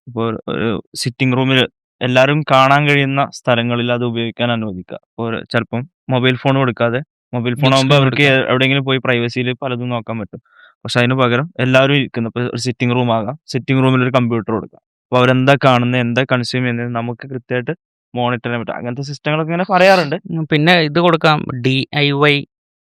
ഇപ്പോൾ ഒരു സിറ്റിംഗ് റൂമിൽ എല്ലാവരും കാണാൻ കഴിയുന്ന സ്ഥലങ്ങളിൽ അത് ഉപയോഗിക്കാൻ അനുവദിക്കുക. ഇപ്പോൾ ചിലപ്പം മൊബൈൽ ഫോൺ കൊടുക്കാതെ, മൊബൈൽ ഫോൺ Big ആകുമ്പോൾ screen അവർക്ക് കൊടുക്കുക. എവിടെയെങ്കിലും പോയി പ്രൈവസിയിൽ പലതും നോക്കാൻ പറ്റും. പക്ഷെ അതിന് പകരം എല്ലാവരും ഇരിക്കുന്നു. ഇപ്പോൾ ഒരു സിറ്റിംഗ് റൂം ആകാം, സിറ്റിംഗ് റൂമിൽ ഒരു കമ്പ്യൂട്ടർ കൊടുക്കാം. അപ്പോൾ അവരെന്താ കാണുന്നത്, എന്താ കൺസ്യൂം ചെയ്യുന്നത് നമുക്ക് കൃത്യമായിട്ട് മോണിറ്റർ ചെയ്യാൻ പറ്റും. അങ്ങനത്തെ സിസ്റ്റങ്ങളൊക്കെ ഇങ്ങനെ പറയാറുണ്ട്. പിന്നെ ഇത് കൊടുക്കാം, DIY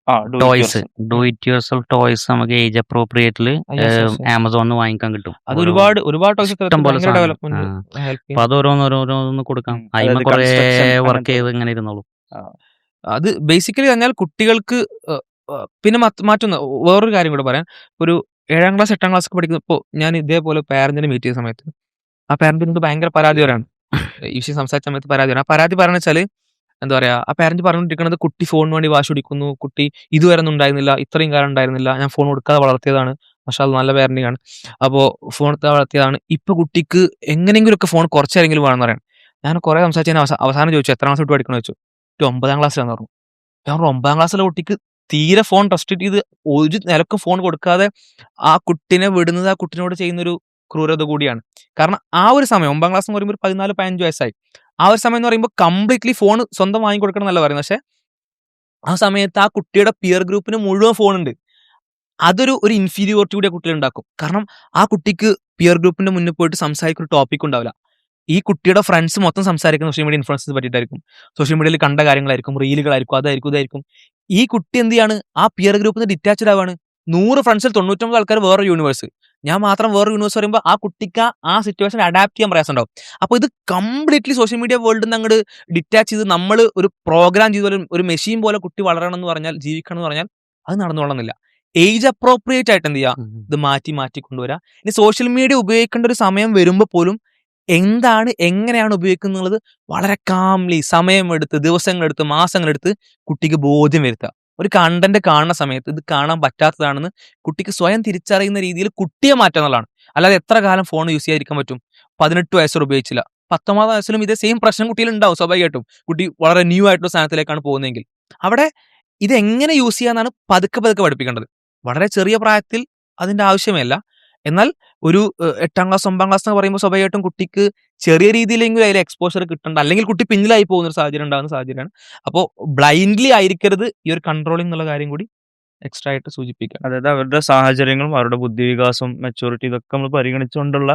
do it toys, yourself. Do it your self toys നമുക്ക് ഏജ് അപ്രോപ്രിയേറ്റിൽ Yes, yes, yes. ആമസോണിൽ വാങ്ങിക്കാൻ കിട്ടും. അത് ഒരുപാട് toys ഇഷ്ടം പോലെ ഭയങ്കര സാധനം. ഡെവലപ്മെന്റ് ഹെൽപ്പ് അപ്പൊ അത് ഓരോന്നോരോന്ന് കൊടുക്കാം. അതിമ അതായത് കുറെ construction വർക്ക് അങ്ങനത്തെ ചെയ്ത് ഇങ്ങനെ ഇരുന്നോളൂ. അത് ബേസിക്കലി പറഞ്ഞാൽ കുട്ടികൾക്ക് പിന്നെ മറ്റൊന്ന് വേറൊരു കാര്യം കൂടെ പറയാം. ഒരു 7ാം ക്ലാസ് 8ാം ക്ലാസ് ഒക്കെ പഠിക്കുന്ന ഇപ്പോൾ ഞാൻ ഇതേപോലെ പാരന്റിനെ മീറ്റ് ചെയ്ത സമയത്ത് ആ പാരന്റിനോട് ഭയങ്കര പരാതി വരാണ്. ഈ വിഷയം സംസാരിച്ച സമയത്ത് പരാതി വരാം. ആ പരാതി പറഞ്ഞു വെച്ചാൽ എന്താ പറയാ, ആ പാരന്റ് പറഞ്ഞുകൊണ്ടിരിക്കുന്നത് കുട്ടി ഫോണിന് വേണ്ടി വാശി പിടിക്കുന്നു, കുട്ടി ഇതുവരെ ഒന്നും ഉണ്ടായിരുന്നില്ല, ഇത്രയും കാലം ഉണ്ടായിരുന്നില്ല, ഞാൻ ഫോൺ കൊടുക്കാതെ വളർത്തിയതാണ്, പക്ഷെ അത് നല്ല പാരന്റിംഗ് ആണ്, അപ്പോൾ ഫോൺ എടുത്താൽ വളർത്തിയതാണ്, ഇപ്പൊ കുട്ടിക്ക് എങ്ങനെയെങ്കിലും ഒക്കെ ഫോൺ കുറച്ചേരെങ്കിലും വേണമെന്ന് പറയാം. ഞാൻ കുറെ സംസാരിച്ച് ഞാൻ അവസാനം ചോദിച്ചു എത്രാം ക്ലാസ് വിട്ട് പഠിക്കണമെന്ന് ചോദിച്ചു. 9ാം ക്ലാസ്സിലാന്ന് പറഞ്ഞു. ഞാൻ പറഞ്ഞു 9ാം ക്ലാസ്സിലെ കുട്ടിക്ക് തീരെ ഫോൺ റെസ്ട്രിക്ട് ചെയ്ത് ഒരു നിലക്കും ഫോൺ കൊടുക്കാതെ ആ കുട്ടിനെ വിടുന്നത് ആ കുട്ടിനോട് ചെയ്യുന്നൊരു ക്രൂരത കൂടിയാണ്. കാരണം ആ ഒരു സമയം 9ാം ക്ലാസ് എന്ന് പറയുമ്പോൾ 14-15 വയസ്സായി. ആ ഒരു സമയം എന്ന് പറയുമ്പോൾ കംപ്ലീറ്റ്ലി ഫോൺ സ്വന്തം വാങ്ങിക്കൊടുക്കണം എന്നല്ല പറയുന്നത്. പക്ഷെ ആ സമയത്ത് ആ കുട്ടിയുടെ പിയർ ഗ്രൂപ്പിന് മുഴുവൻ ഫോണുണ്ട്. ഒരു ഇൻഫീരിയോറിറ്റി കൂടി ആ കുട്ടിയിൽ ഉണ്ടാക്കും. കാരണം ആ കുട്ടിക്ക് പിയർ ഗ്രൂപ്പിന്റെ മുന്നിൽ പോയിട്ട് സംസാരിക്കുന്ന ഒരു ടോപ്പിക് ഉണ്ടാവില്ല. ഈ കുട്ടിയുടെ ഫ്രണ്ട്സ് മൊത്തം സംസാരിക്കുന്ന സോഷ്യൽ മീഡിയ ഇൻഫ്ലുവൻസസ് പറ്റിയിട്ടായിരിക്കും. സോഷ്യൽ മീഡിയയിൽ കണ്ട കാര്യങ്ങളായിരിക്കും, റീലുകളായിരിക്കും, അതായിരിക്കും ഇതായിരിക്കും. ഈ കുട്ടി എന്ത് ചെയ്യാണ്, ആ പിയർ ഗ്രൂപ്പിൽ നിന്ന് ഡിറ്റാച്ച്ഡ് ആവാണ്. 100 ഫ്രണ്ട്സിൽ 99 ആൾക്കാർ വേറെ യൂണിവേഴ്സ്, ഞാൻ മാത്രം വേറെ യൂണിവേഴ്സ് പറയുമ്പോൾ ആ കുട്ടിക്ക് ആ സിറ്റുവേഷൻ അഡാപ്റ്റ് ചെയ്യാൻ പ്രയാസം ഉണ്ടാവും. അപ്പോൾ ഇത് കംപ്ലീറ്റ്ലി സോഷ്യൽ മീഡിയ വേൾഡിൽ നിന്ന് അങ്ങോട്ട് ഡിറ്റാച്ച് ചെയ്ത് നമ്മൾ ഒരു പ്രോഗ്രാം ചെയ്ത പോലെ ഒരു മെഷീൻ പോലെ കുട്ടി വളരണം എന്ന് പറഞ്ഞാൽ, ജീവിക്കണം എന്ന് പറഞ്ഞാൽ അത് നടന്നുകൊള്ളുന്നില്ല. ഏജ് അപ്രോപ്രിയേറ്റ് ആയിട്ട് എന്ത് ചെയ്യുക, ഇത് മാറ്റി കൊണ്ടുവരാം. ഇനി സോഷ്യൽ മീഡിയ ഉപയോഗിക്കേണ്ട ഒരു സമയം വരുമ്പോൾ പോലും എങ്ങനെയാണ് ഉപയോഗിക്കുന്നത് വളരെ കാംലി സമയമെടുത്ത്, ദിവസങ്ങളെടുത്ത്, മാസങ്ങളെടുത്ത് കുട്ടിക്ക് ബോധ്യം വരുത്തുക. ഒരു കണ്ടന്റ് കാണുന്ന സമയത്ത് ഇത് കാണാൻ പറ്റാത്തതാണെന്ന് കുട്ടിക്ക് സ്വയം തിരിച്ചറിയുന്ന രീതിയിൽ കുട്ടിയെ മാറ്റുക എന്നുള്ളതാണ്. അല്ലാതെ എത്ര കാലം ഫോൺ യൂസ് ചെയ്യാതിരിക്കാൻ പറ്റും? 18 വയസ്സോടെ ഉപയോഗിച്ചില്ല, 19 വയസ്സിലും ഇതേ സെയിം പ്രശ്നം കുട്ടിയിൽ ഉണ്ടാവും സ്വാഭാവികമായിട്ടും. കുട്ടി വളരെ ന്യൂ ആയിട്ടുള്ള സാധനത്തിലേക്കാണ് പോകുന്നതെങ്കിൽ അവിടെ ഇത് എങ്ങനെ യൂസ് ചെയ്യാന്നാണ് പതുക്കെ പതുക്കെ പഠിപ്പിക്കേണ്ടത്. വളരെ ചെറിയ പ്രായത്തിൽ അതിന്റെ ആവശ്യമല്ല. എന്നാൽ ഒരു 8ാം ക്ലാസ് 9ാം ക്ലാസ് എന്ന് പറയുമ്പോൾ സ്വാഭാവികമായിട്ടും കുട്ടിക്ക് ചെറിയ രീതിയിലെങ്കിലും അതിൽ എക്സ്പോഷർ കിട്ടണ്ട, അല്ലെങ്കിൽ കുട്ടി പിന്നിലായി പോകുന്ന ഒരു സാഹചര്യം ഉണ്ടാകുന്ന സാഹചര്യമാണ്. അപ്പോൾ ബ്ലൈൻഡ്ലി ആയിരിക്കരുത്, ഈ ഒരു കൺട്രോളിംഗ് എന്നുള്ള കാര്യം കൂടി എക്സ്ട്രാ ആയിട്ട് സൂചിപ്പിക്കുക. അതായത് അവരുടെ സാഹചര്യങ്ങളും അവരുടെ ബുദ്ധിവികാസവും മെച്ചൂരിറ്റി ഇതൊക്കെ നമ്മൾ പരിഗണിച്ചുകൊണ്ടുള്ള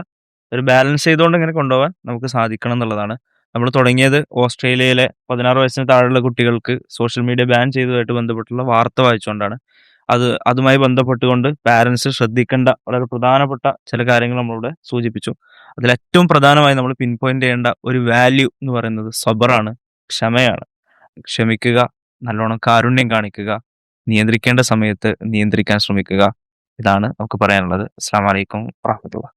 ഒരു ബാലൻസ് ചെയ്തുകൊണ്ട് ഇങ്ങനെ കൊണ്ടുപോകാൻ നമുക്ക് സാധിക്കണം എന്നുള്ളതാണ്. നമ്മൾ തുടങ്ങിയത് ഓസ്ട്രേലിയയിലെ 16 വയസ്സിന് താഴെയുള്ള കുട്ടികൾക്ക് സോഷ്യൽ മീഡിയ ബാൻ ചെയ്തതുമായിട്ട് ബന്ധപ്പെട്ടുള്ള വാർത്ത വായിച്ചുകൊണ്ടാണ്. അതുമായി ബന്ധപ്പെട്ടുകൊണ്ട് പാരൻസ് ശ്രദ്ധിക്കേണ്ട വളരെ പ്രധാനപ്പെട്ട ചില കാര്യങ്ങൾ നമ്മളിവിടെ സൂചിപ്പിച്ചു. അതിലേറ്റവും പ്രധാനമായി നമ്മൾ പിൻ പോയിന്റ് ചെയ്യേണ്ട ഒരു വാല്യൂ എന്ന് പറയുന്നത് സബറാണ്, ക്ഷമയാണ്. ക്ഷമിക്കുക, നല്ലോണം കാരുണ്യം കാണിക്കുക, നിയന്ത്രിക്കേണ്ട സമയത്ത് നിയന്ത്രിക്കാൻ ശ്രമിക്കുക. ഇതാണ് നമുക്ക് പറയാനുള്ളത്. അസ്സലാമു അലൈക്കും വറഹ്മത്തുള്ളാഹി.